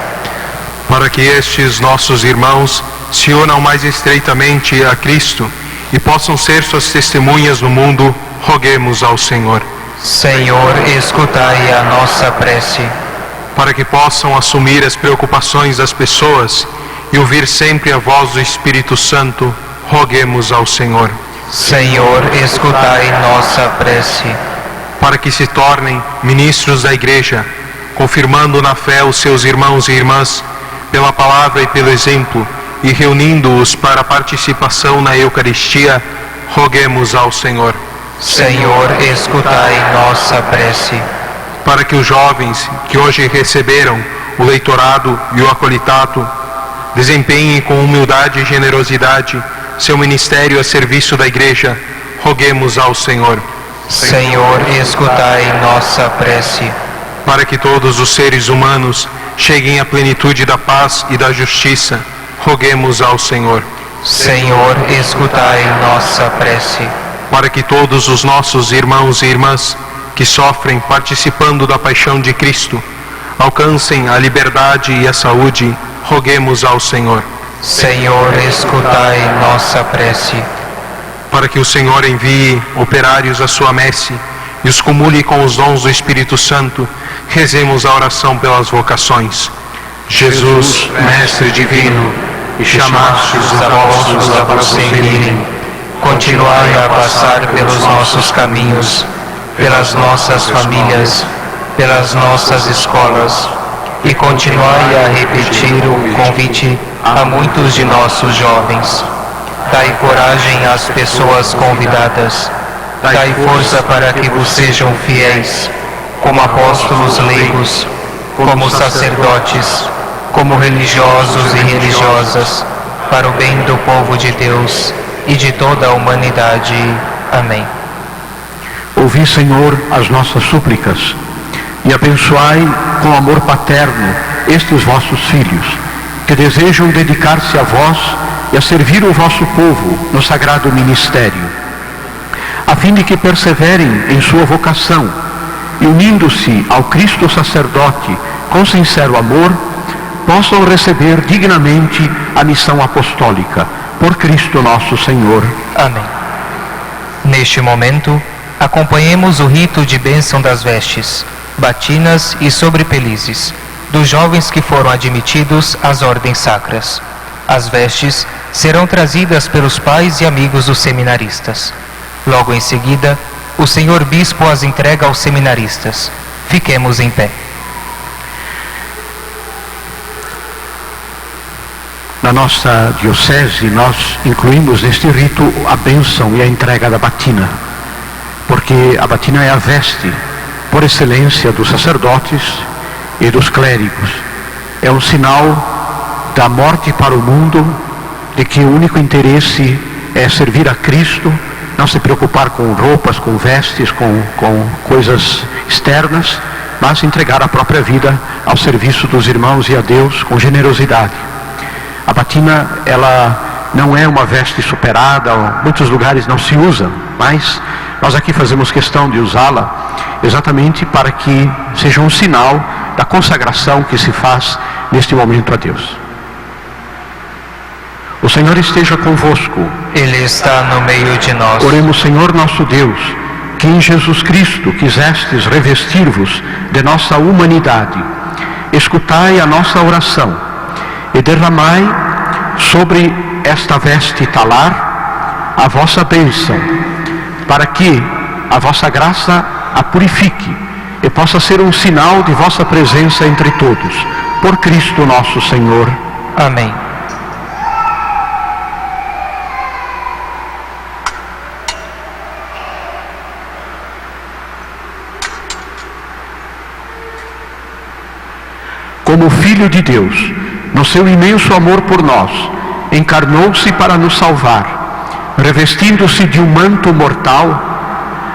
Para que estes nossos irmãos se unam mais estreitamente a Cristo e possam ser suas testemunhas no mundo, roguemos ao Senhor. Senhor, escutai a nossa prece. Para que possam assumir as preocupações das pessoas e ouvir sempre a voz do Espírito Santo, roguemos ao Senhor. Senhor, escutai nossa prece. Para que se tornem ministros da Igreja, confirmando na fé os seus irmãos e irmãs, pela palavra e pelo exemplo, e reunindo-os para a participação na Eucaristia, roguemos ao Senhor. Senhor, escutai nossa prece. Para que os jovens que hoje receberam o leitorado e o acolitato desempenhem com humildade e generosidade seu ministério a serviço da Igreja, roguemos ao Senhor. Senhor, escutai nossa prece. Para que todos os seres humanos cheguem à plenitude da paz e da justiça, roguemos ao Senhor. Senhor, escutai nossa prece. Para que todos os nossos irmãos e irmãs que sofrem participando da paixão de Cristo alcancem a liberdade e a saúde, roguemos ao Senhor. Senhor, escutai nossa prece. Para que o Senhor envie operários à sua messe e os cumule com os dons do Espírito Santo, rezemos a oração pelas vocações. Jesus, Mestre Divino, e chamastes os apóstolos a prosseguirem, continuai a passar pelos nossos caminhos, pelas nossas famílias, pelas nossas escolas, e continuai a repetir o convite a muitos de nossos jovens. Dai coragem às pessoas convidadas, Dai força para que vos sejam fiéis, como apóstolos leigos, como sacerdotes, como religiosos e religiosas, para o bem do povo de Deus e de toda a humanidade. Amém. Ouvi, Senhor, as nossas súplicas e abençoai com amor paterno estes vossos filhos, que desejam dedicar-se a vós e a servir o vosso povo no sagrado ministério, a fim de que perseverem em sua vocação e, unindo-se ao Cristo sacerdote com sincero amor, possam receber dignamente a missão apostólica. Por Cristo nosso Senhor. Amém. Neste momento, acompanhemos o rito de bênção das vestes, batinas e sobrepelizes dos jovens que foram admitidos às ordens sacras. As vestes serão trazidas pelos pais e amigos dos seminaristas. Logo em seguida, o senhor bispo as entrega aos seminaristas. Fiquemos em pé. Na nossa diocese, nós incluímos neste rito a bênção e a entrega da batina, porque a batina é a veste por excelência dos sacerdotes e dos clérigos. É um sinal da morte para o mundo, de que o único interesse é servir a Cristo, não se preocupar com roupas, com vestes, com coisas externas, mas entregar a própria vida ao serviço dos irmãos e a Deus com generosidade. A batina, ela não é uma veste superada, em muitos lugares não se usa, mas nós aqui fazemos questão de usá-la exatamente para que seja um sinal da consagração que se faz neste momento a Deus. O Senhor esteja convosco. Ele está no meio de nós. Oremos, Senhor nosso Deus, que em Jesus Cristo quisestes revestir-vos de nossa humanidade. Escutai a nossa oração e derramai sobre esta veste talar a vossa bênção, para que a vossa graça a purifique e possa ser um sinal de vossa presença entre todos. Por Cristo nosso Senhor. Amém. Como Filho de Deus, no seu imenso amor por nós, encarnou-se para nos salvar, revestindo-se de um manto mortal.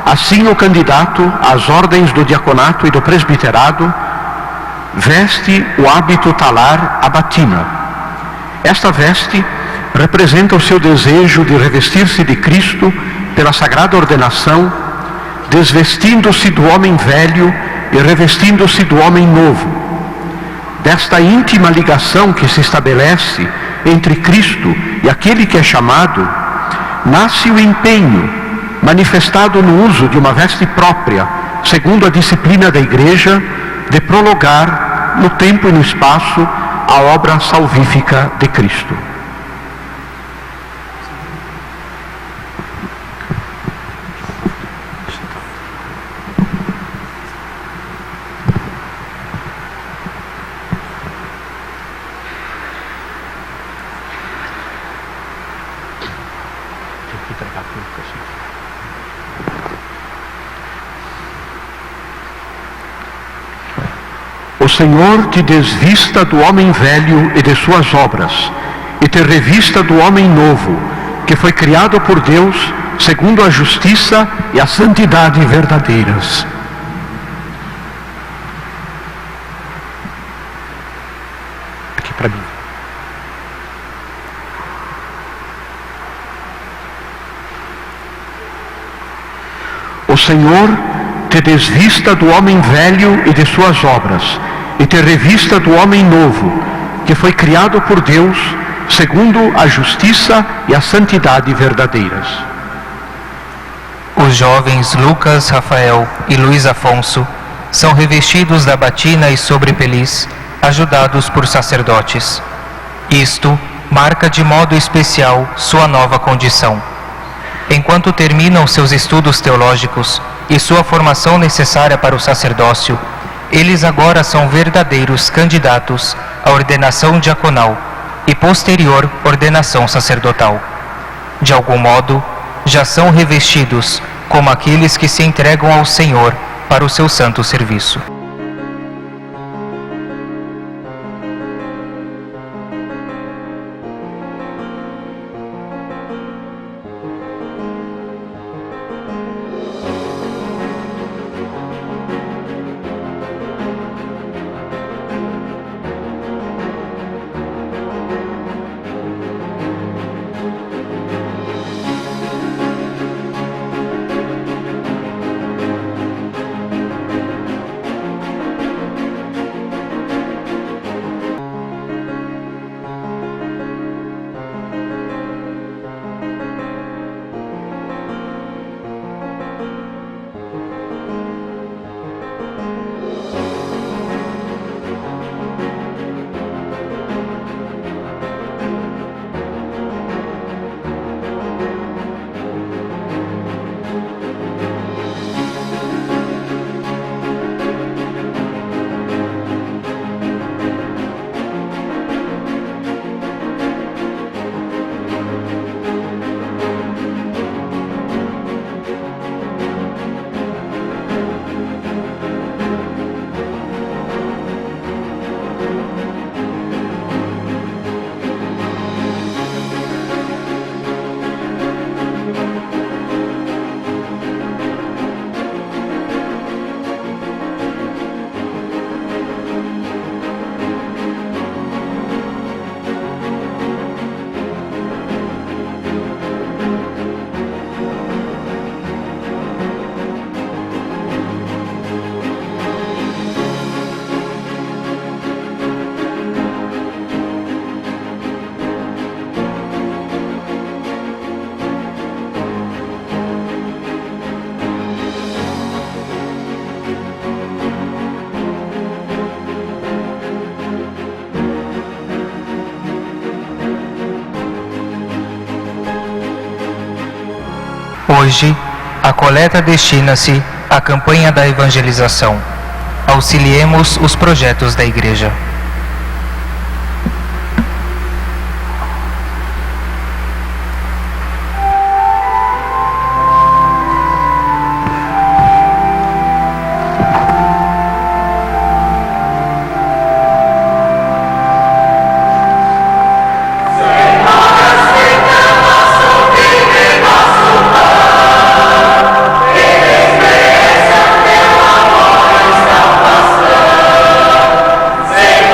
Assim o candidato às ordens do diaconato e do presbiterado veste o hábito talar, a batina. Esta veste representa o seu desejo de revestir-se de Cristo pela sagrada ordenação, desvestindo-se do homem velho e revestindo-se do homem novo. Desta íntima ligação que se estabelece entre Cristo e aquele que é chamado, nasce o empenho manifestado no uso de uma veste própria, segundo a disciplina da Igreja, de prolongar no tempo e no espaço a obra salvífica de Cristo. O Senhor te desvista do homem velho e de suas obras, e te revista do homem novo, que foi criado por Deus segundo a justiça e a santidade verdadeiras. Aqui para mim. O Senhor te desvista do homem velho e de suas obras, e te revista do homem novo, que foi criado por Deus, segundo a justiça e a santidade verdadeiras. Os jovens Lucas, Rafael e Luiz Afonso são revestidos da batina e sobrepeliz, ajudados por sacerdotes. Isto marca de modo especial sua nova condição. Enquanto terminam seus estudos teológicos e sua formação necessária para o sacerdócio, eles agora são verdadeiros candidatos à ordenação diaconal e posterior ordenação sacerdotal. De algum modo, já são revestidos como aqueles que se entregam ao Senhor para o seu santo serviço. Hoje, a coleta destina-se à campanha da evangelização. Auxiliemos os projetos da Igreja. Senhor,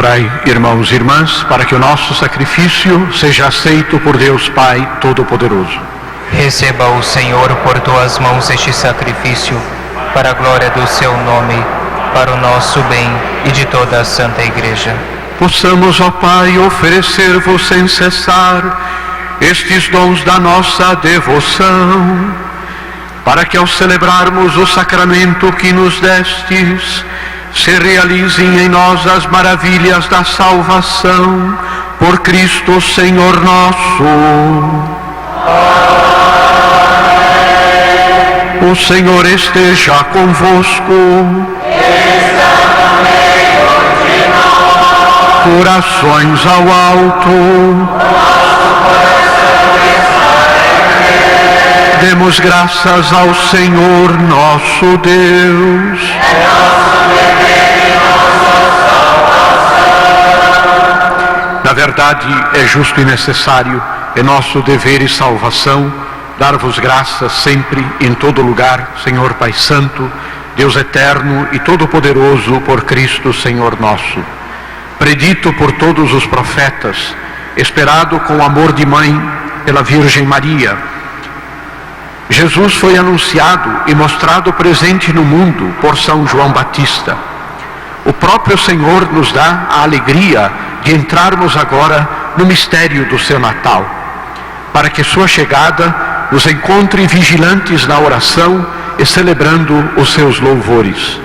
Orai, irmãos e irmãs, para que o nosso sacrifício seja aceito por Deus Pai Todo-Poderoso. Receba o Senhor por tuas mãos este sacrifício, para a glória do seu nome, para o nosso bem e de toda a Santa Igreja. Possamos, ó Pai, oferecer-vos sem cessar estes dons da nossa devoção, para que ao celebrarmos o sacramento que nos destes, se realizem em nós as maravilhas da salvação, por Cristo Senhor nosso. O Senhor esteja convosco. Corações ao alto. Demos graças ao Senhor nosso Deus. Na verdade, é justo e necessário, é nosso dever e salvação, dar-vos graças sempre, em todo lugar, Senhor Pai Santo, Deus eterno e todo-poderoso, por Cristo Senhor nosso. Predito por todos os profetas, esperado com amor de mãe pela Virgem Maria, Jesus foi anunciado e mostrado presente no mundo por São João Batista. O próprio Senhor nos dá a alegria de entrarmos agora no mistério do seu Natal, para que sua chegada nos encontre vigilantes na oração e celebrando os seus louvores.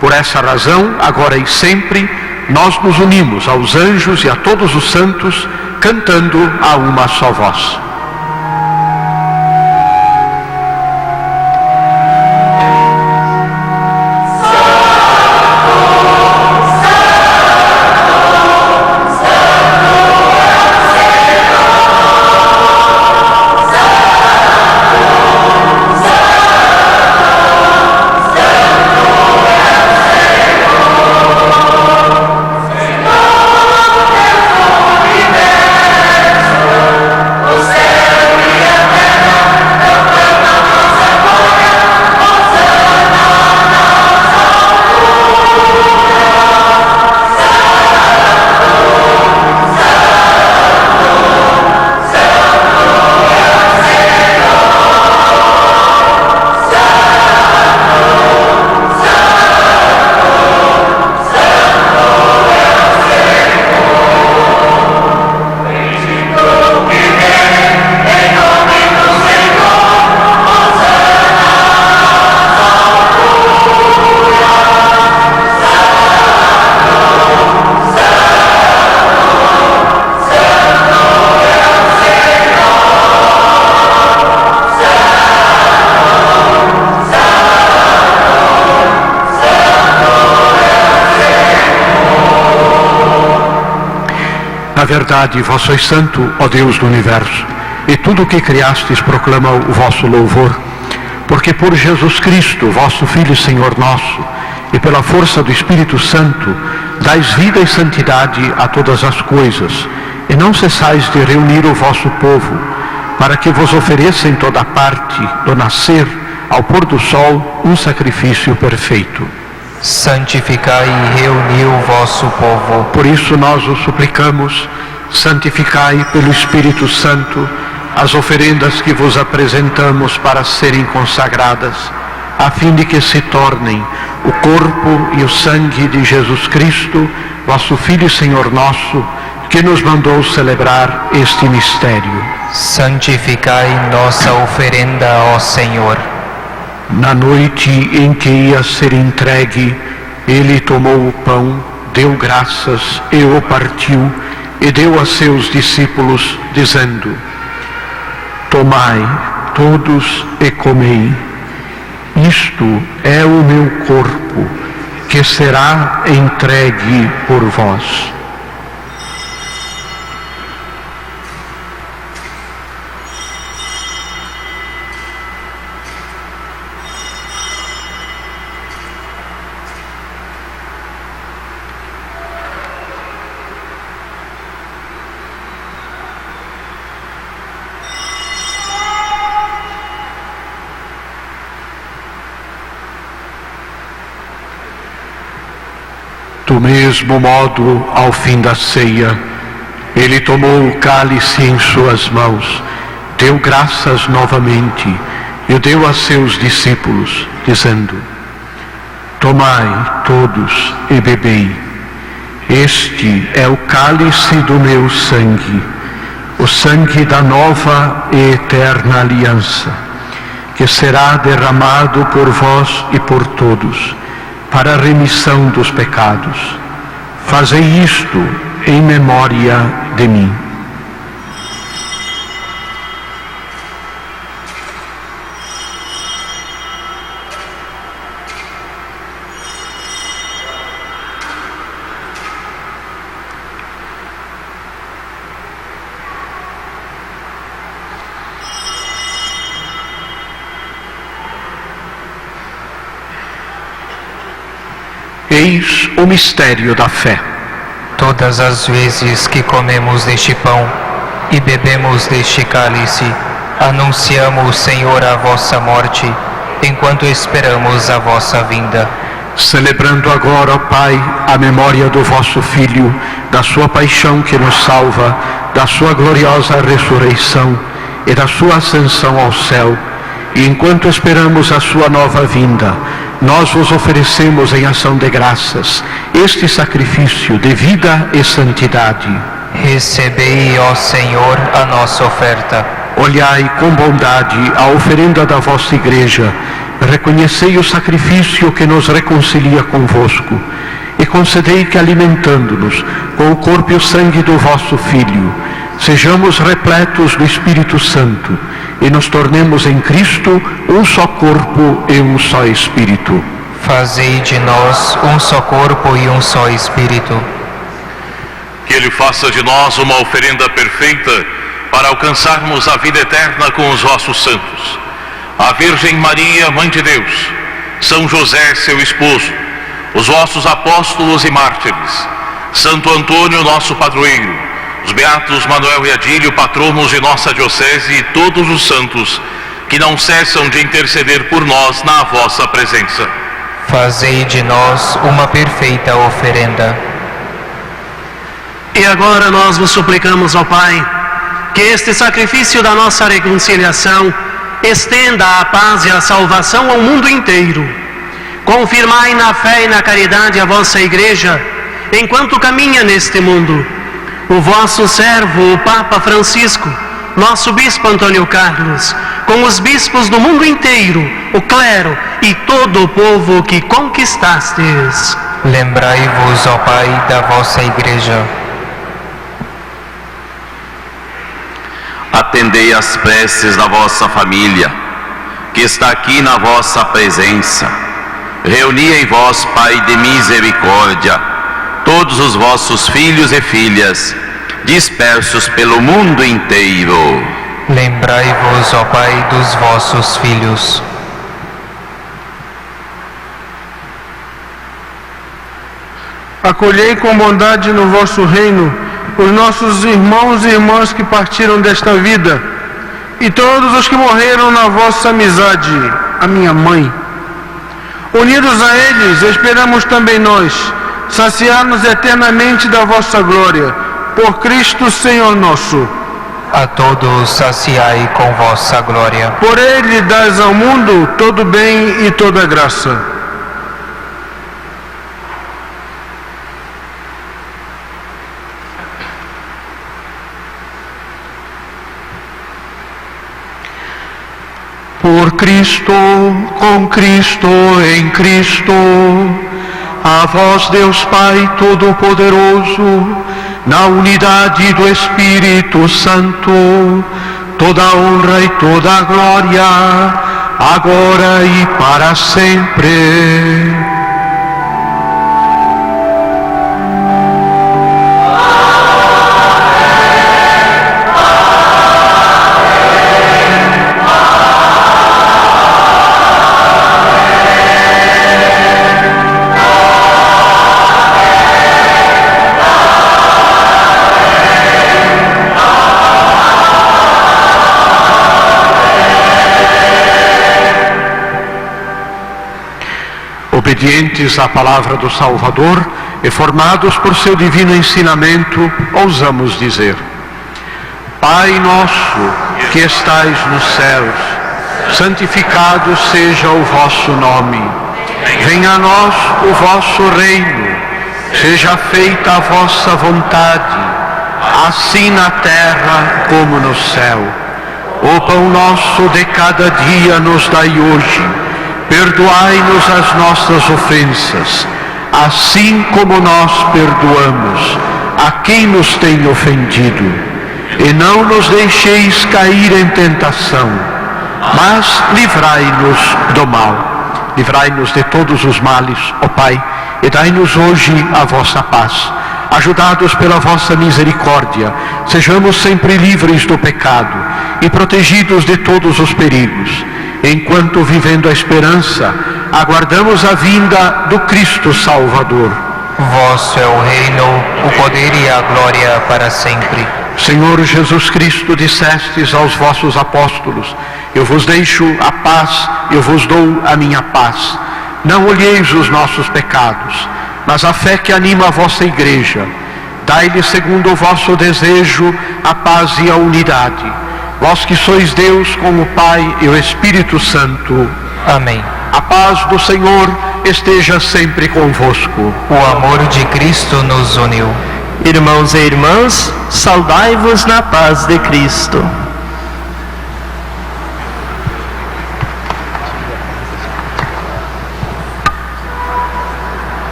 Por essa razão, agora e sempre, nós nos unimos aos anjos e a todos os santos, cantando a uma só voz. Na verdade, vós sois santo, ó Deus do universo, e tudo o que criastes proclama o vosso louvor, porque por Jesus Cristo, vosso Filho e Senhor nosso, e pela força do Espírito Santo, dais vida e santidade a todas as coisas, e não cessais de reunir o vosso povo, para que vos ofereça em toda parte, do nascer ao pôr do sol, um sacrifício perfeito. Santificai e reuni o vosso povo. Por isso nós o suplicamos, santificai pelo Espírito Santo as oferendas que vos apresentamos para serem consagradas, a fim de que se tornem o corpo e o sangue de Jesus Cristo, vosso Filho e Senhor nosso, que nos mandou celebrar este mistério. Santificai nossa oferenda, ó Senhor. Na noite em que ia ser entregue, ele tomou o pão, deu graças e o partiu, e deu a seus discípulos, dizendo: tomai todos e comei. Isto é o meu corpo, que será entregue por vós. Tu Do mesmo modo, ao fim da ceia, ele tomou o cálice em suas mãos, deu graças novamente e o deu a seus discípulos, dizendo: tomai todos e bebei. Este é o cálice do meu sangue, o sangue da nova e eterna aliança, que será derramado por vós e por todos, para a remissão dos pecados. Fazei isto em memória de mim. Eis o mistério da fé. Todas as vezes que comemos deste pão e bebemos deste cálice, anunciamos, Senhor, a vossa morte, enquanto esperamos a vossa vinda. Celebrando agora, ó Pai, a memória do vosso Filho, da sua paixão que nos salva, da sua gloriosa ressurreição e da sua ascensão ao céu, e enquanto esperamos a sua nova vinda, nós vos oferecemos em ação de graças este sacrifício de vida e santidade. Recebei, ó Senhor, a nossa oferta. Olhai com bondade a oferenda da vossa Igreja, reconhecei o sacrifício que nos reconcilia convosco, e concedei que, alimentando-nos com o corpo e o sangue do vosso Filho, sejamos repletos do Espírito Santo e nos tornemos em Cristo um só corpo e um só Espírito. Fazei de nós um só corpo e um só Espírito. Que Ele faça de nós uma oferenda perfeita para alcançarmos a vida eterna com os vossos santos. A Virgem Maria, Mãe de Deus, São José, seu esposo, os vossos apóstolos e mártires, Santo Antônio, nosso padroeiro, os beatos Manuel e Adílio, patronos de nossa diocese, e todos os santos que não cessam de interceder por nós na vossa presença. Fazei de nós uma perfeita oferenda. E agora nós vos suplicamos, ó Pai, que este sacrifício da nossa reconciliação estenda a paz e a salvação ao mundo inteiro. Confirmai na fé e na caridade a vossa Igreja, enquanto caminha neste mundo. O vosso servo, o Papa Francisco, nosso Bispo Antônio Carlos, com os bispos do mundo inteiro, o clero e todo o povo que conquistastes. Lembrai-vos, ó Pai, da vossa Igreja. Atendei as preces da vossa família, que está aqui na vossa presença. Reuni em vós, Pai de misericórdia, todos os vossos filhos e filhas, dispersos pelo mundo inteiro. Lembrai-vos, ó Pai, dos vossos filhos. Acolhei com bondade no vosso reino os nossos irmãos e irmãs que partiram desta vida, e todos os que morreram na vossa amizade, a minha mãe. Unidos a eles, esperamos também nós saciar-nos eternamente da vossa glória, por Cristo Senhor nosso. A todos saciai com vossa glória. Por Ele dás ao mundo todo bem e toda graça. Por Cristo, com Cristo, em Cristo, a vós, Deus Pai Todo-Poderoso, na unidade do Espírito Santo, toda a honra e toda a glória, agora e para sempre. Obedientes à palavra do Salvador, e formados por seu divino ensinamento, ousamos dizer: Pai nosso que estais nos céus, santificado seja o vosso nome. Venha a nós o vosso reino. Seja feita a vossa vontade, assim na terra como no céu. O pão nosso de cada dia nos dai hoje. Perdoai-nos as nossas ofensas, assim como nós perdoamos a quem nos tem ofendido. E não nos deixeis cair em tentação, mas livrai-nos do mal. Livrai-nos de todos os males, ó Pai, e dai-nos hoje a vossa paz. Ajudados pela vossa misericórdia, sejamos sempre livres do pecado e protegidos de todos os perigos, enquanto, vivendo a esperança, aguardamos a vinda do Cristo Salvador. Vosso é o reino, o poder e a glória para sempre. Senhor Jesus Cristo, dissestes aos vossos apóstolos: eu vos deixo a paz, eu vos dou a minha paz. Não olheis os nossos pecados, mas a fé que anima a vossa igreja. Dai-lhe, segundo o vosso desejo, a paz e a unidade. Vós que sois Deus com o Pai e o Espírito Santo. Amém. A paz do Senhor esteja sempre convosco. O amor de Cristo nos uniu. Irmãos e irmãs, saudai-vos na paz de Cristo.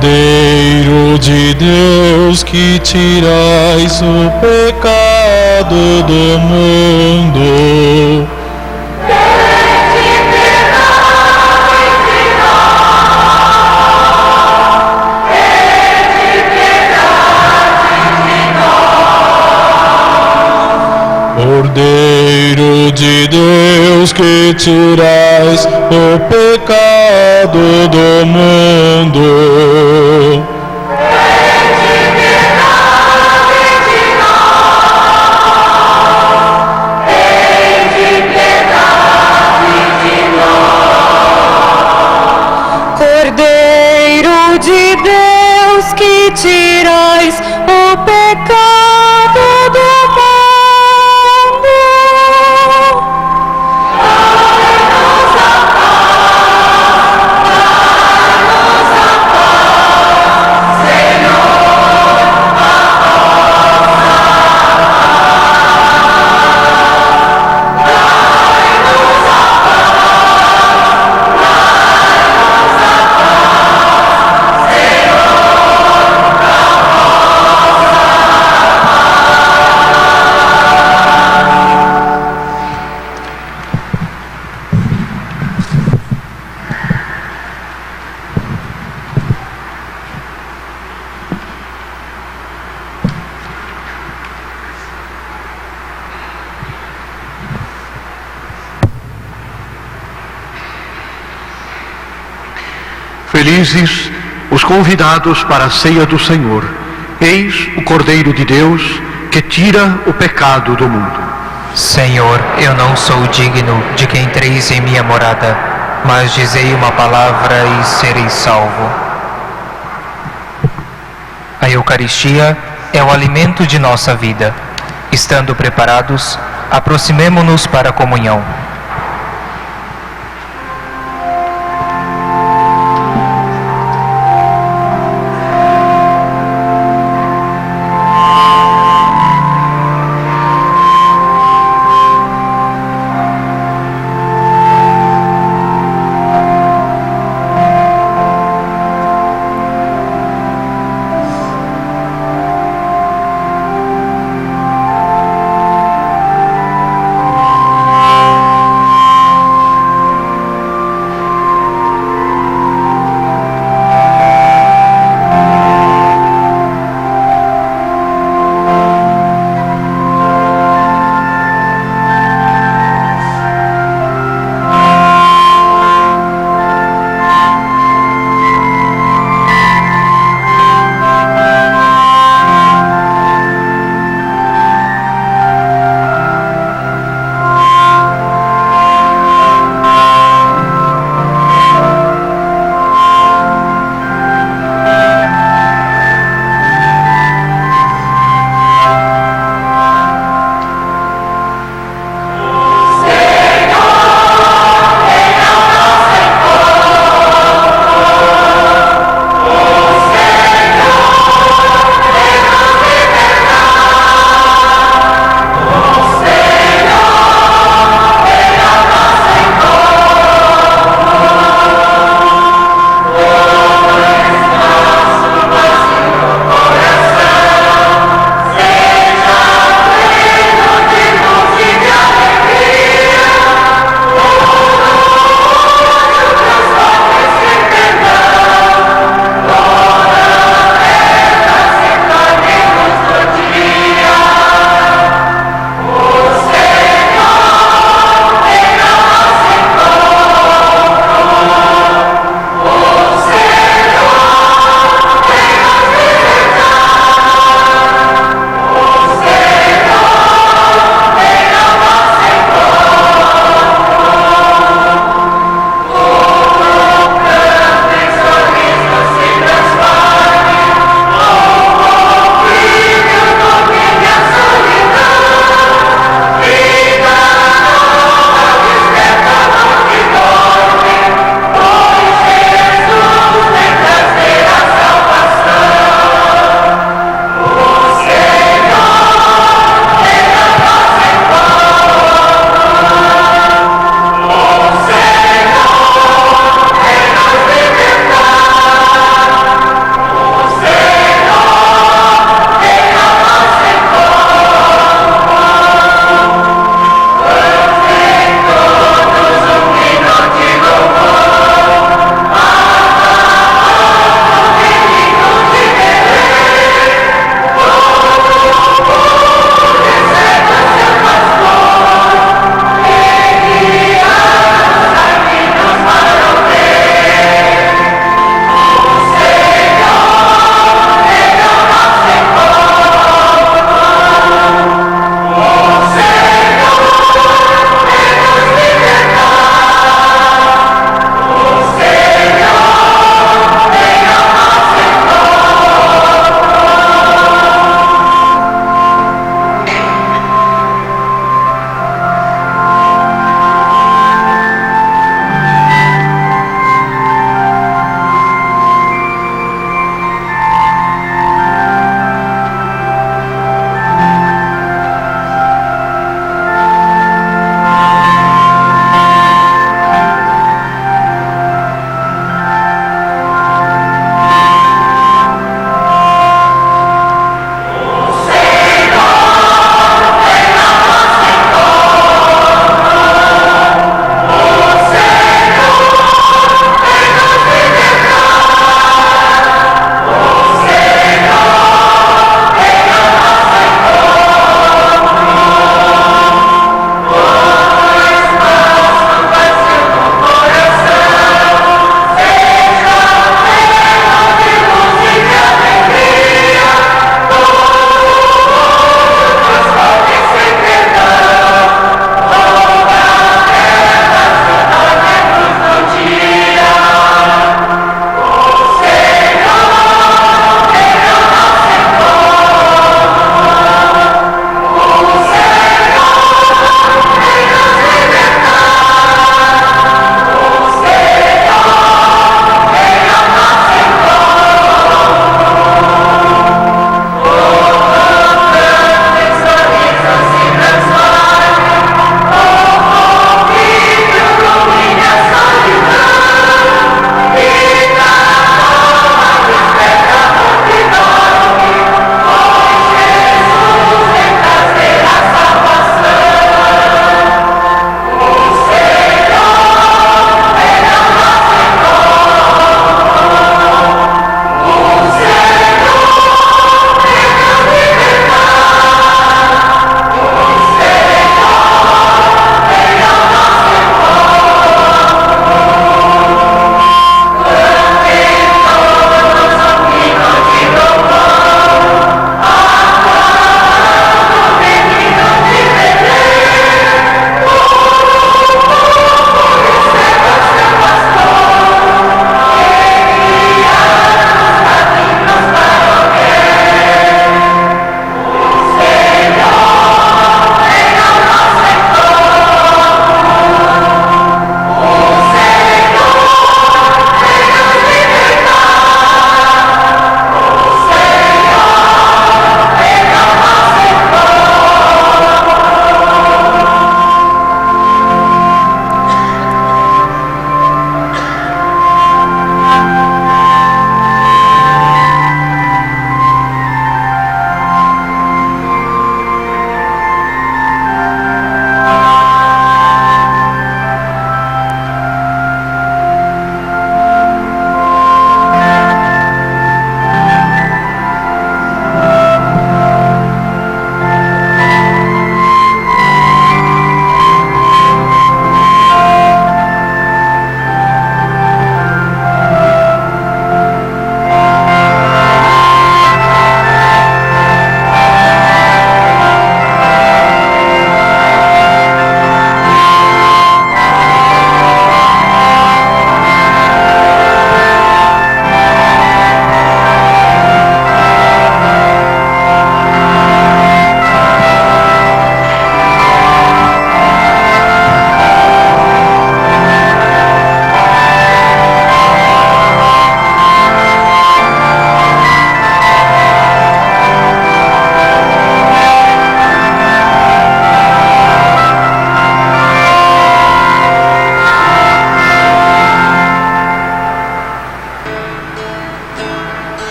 Cordeiro de Deus, que tirais o pecado do mundo, Cordeiro de Deus, que tirais o pecado do mundo, Cordeiro de Deus, que tirais o pecado do mundo, Felizes os convidados para a ceia do Senhor. Eis o Cordeiro de Deus, que tira o pecado do mundo. Senhor, eu não sou digno de que entreis em minha morada, mas dizei uma palavra e serei salvo. A Eucaristia é o alimento de nossa vida. Estando preparados, aproximemo-nos para a comunhão.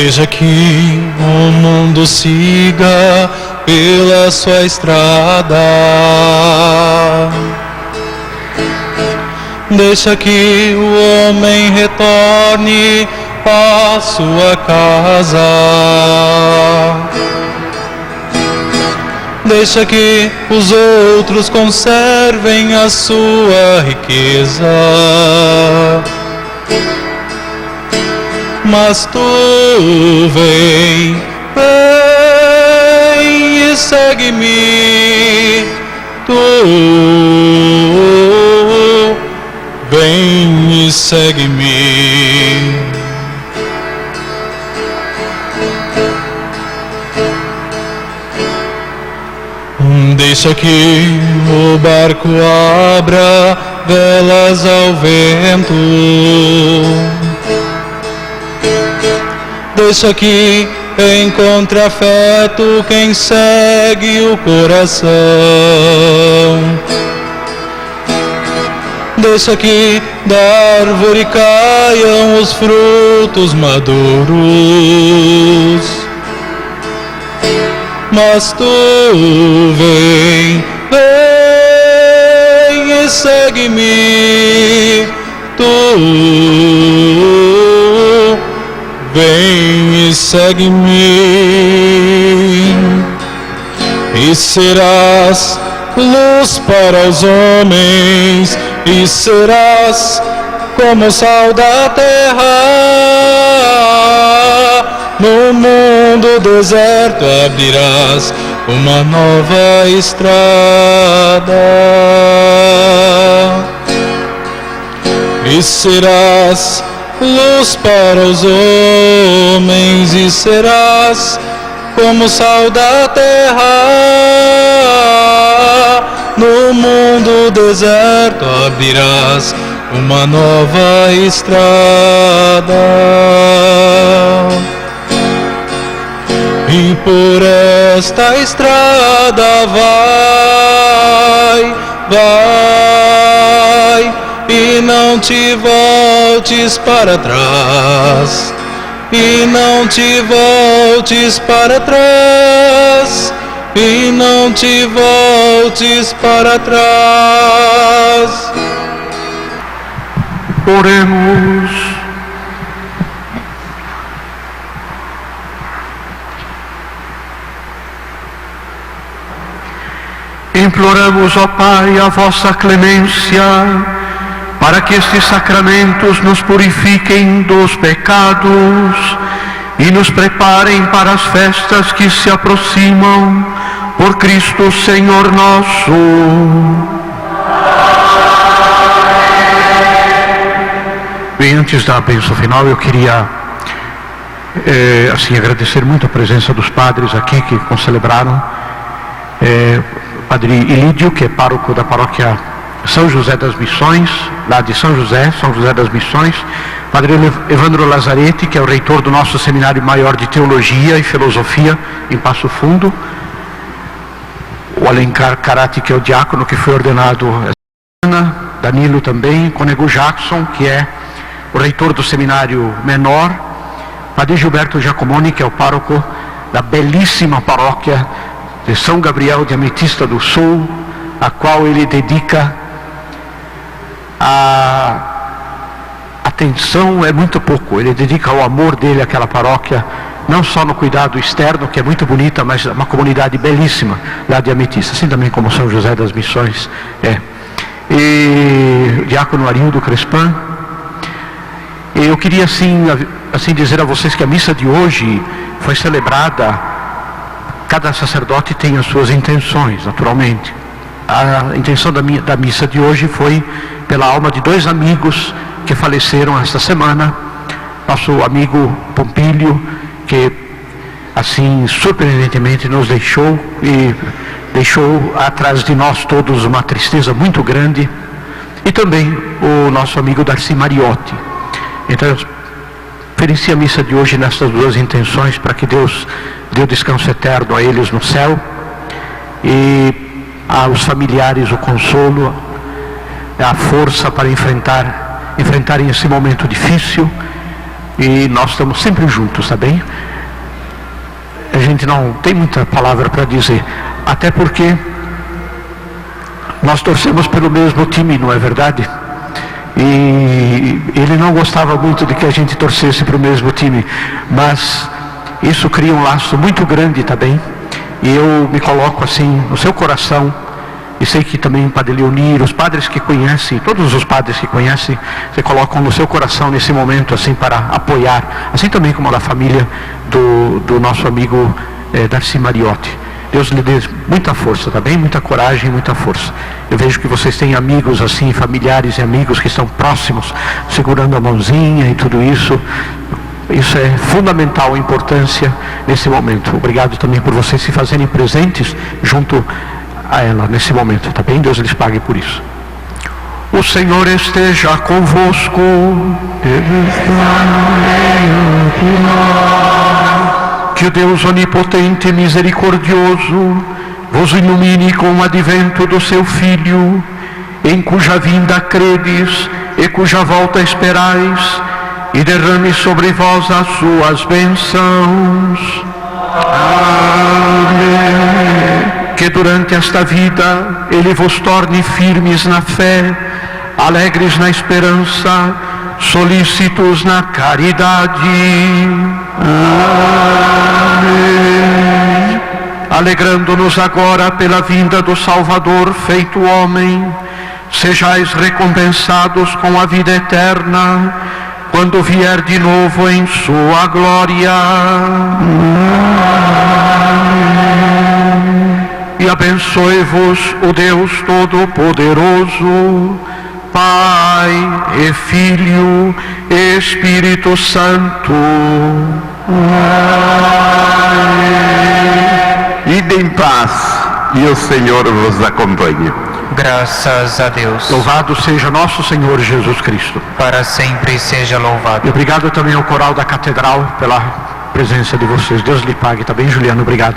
Deixa que o mundo siga pela sua estrada. Deixa que o homem retorne à sua casa. Deixa que os outros conservem a sua riqueza. Mas tu vem e segue-me. Tu vem e segue-me. Deixa que o barco abra velas ao vento. Deixa que encontre afeto quem segue o coração. Deixa que da árvore caiam os frutos maduros. Mas tu vem e segue-me. Tu vem e segue-me. E serás luz para os homens, e serás como o sal da terra. No mundo deserto abrirás uma nova estrada. E serás luz para os homens, e serás como o sal da terra. No mundo deserto abrirás uma nova estrada. E por esta estrada vai, vai, e não te voltes para trás. E não te voltes para trás. E não te voltes para trás. Oremos. Imploramos, ó Pai, a vossa clemência, para que estes sacramentos nos purifiquem dos pecados e nos preparem para as festas que se aproximam, por Cristo Senhor nosso. Bem, antes da bênção final, eu queria agradecer muito a presença dos padres aqui que concelebraram. Padre Ilídio, que é pároco da paróquia São José das Missões, lá de São José das Missões. Padre Evandro Lazarete, que é o reitor do nosso Seminário Maior de Teologia e Filosofia em Passo Fundo. O Alencar Carati, que é o diácono que foi ordenado essa semana. Danilo também. Cônego Jackson, que é o reitor do Seminário Menor. Padre Gilberto Giacomoni, que é o pároco da belíssima paróquia de São Gabriel de Ametista do Sul, a qual ele dedica a atenção, é muito pouco, ele dedica o amor dele àquela paróquia, não só no cuidado externo, que é muito bonita, mas uma comunidade belíssima lá de Ametista, assim também como São José das Missões E o diácono Arildo Crespan. E eu queria assim dizer a vocês que a missa de hoje foi celebrada. Cada sacerdote tem as suas intenções, naturalmente. A intenção da missa de hoje foi pela alma de dois amigos que faleceram esta semana. Nosso amigo Pompílio, que assim surpreendentemente nos deixou e deixou atrás de nós todos uma tristeza muito grande. E também o nosso amigo Darcy Mariotti. Então eu ofereci a missa de hoje nessas duas intenções, para que Deus dê o descanso eterno a eles no céu, e aos familiares o consolo, a força para enfrentarem esse momento difícil, e nós estamos sempre juntos, tá bem? A gente não tem muita palavra para dizer, até porque nós torcemos pelo mesmo time, não é verdade? E ele não gostava muito de que a gente torcesse para o mesmo time, mas isso cria um laço muito grande, tá bem? E eu me coloco assim no seu coração, e sei que também o Padre Leonir, os padres que conhecem, todos os padres que conhecem, se colocam no seu coração nesse momento assim para apoiar, assim também como a da família do nosso amigo Darcy Mariotti. Deus lhe dê muita força, tá bem? Muita coragem, muita força. Eu vejo que vocês têm amigos assim, familiares e amigos que estão próximos, segurando a mãozinha e tudo isso. Isso é fundamental, a importância nesse momento. Obrigado também por vocês se fazerem presentes junto a ela nesse momento, tá bem? Deus lhes pague por isso. O Senhor esteja convosco. Ele está no meio de nós. Que o Deus onipotente e misericordioso vos ilumine com o advento do seu Filho, em cuja vinda credes e cuja volta esperais, e derrame sobre vós as suas bênçãos. Amém. Que durante esta vida Ele vos torne firmes na fé, alegres na esperança, solícitos na caridade. Amém. Alegrando-nos agora pela vinda do Salvador feito homem, sejais recompensados com a vida eterna, quando vier de novo em sua glória. Amém. E abençoe-vos o Deus Todo-Poderoso, Pai e Filho e Espírito Santo. Amém. Ide em paz, e o Senhor vos acompanhe. Graças a Deus. Louvado seja nosso Senhor Jesus Cristo. Para sempre seja louvado. E obrigado também ao coral da Catedral pela presença de vocês. Deus lhe pague, tá bem, Juliano? Obrigado.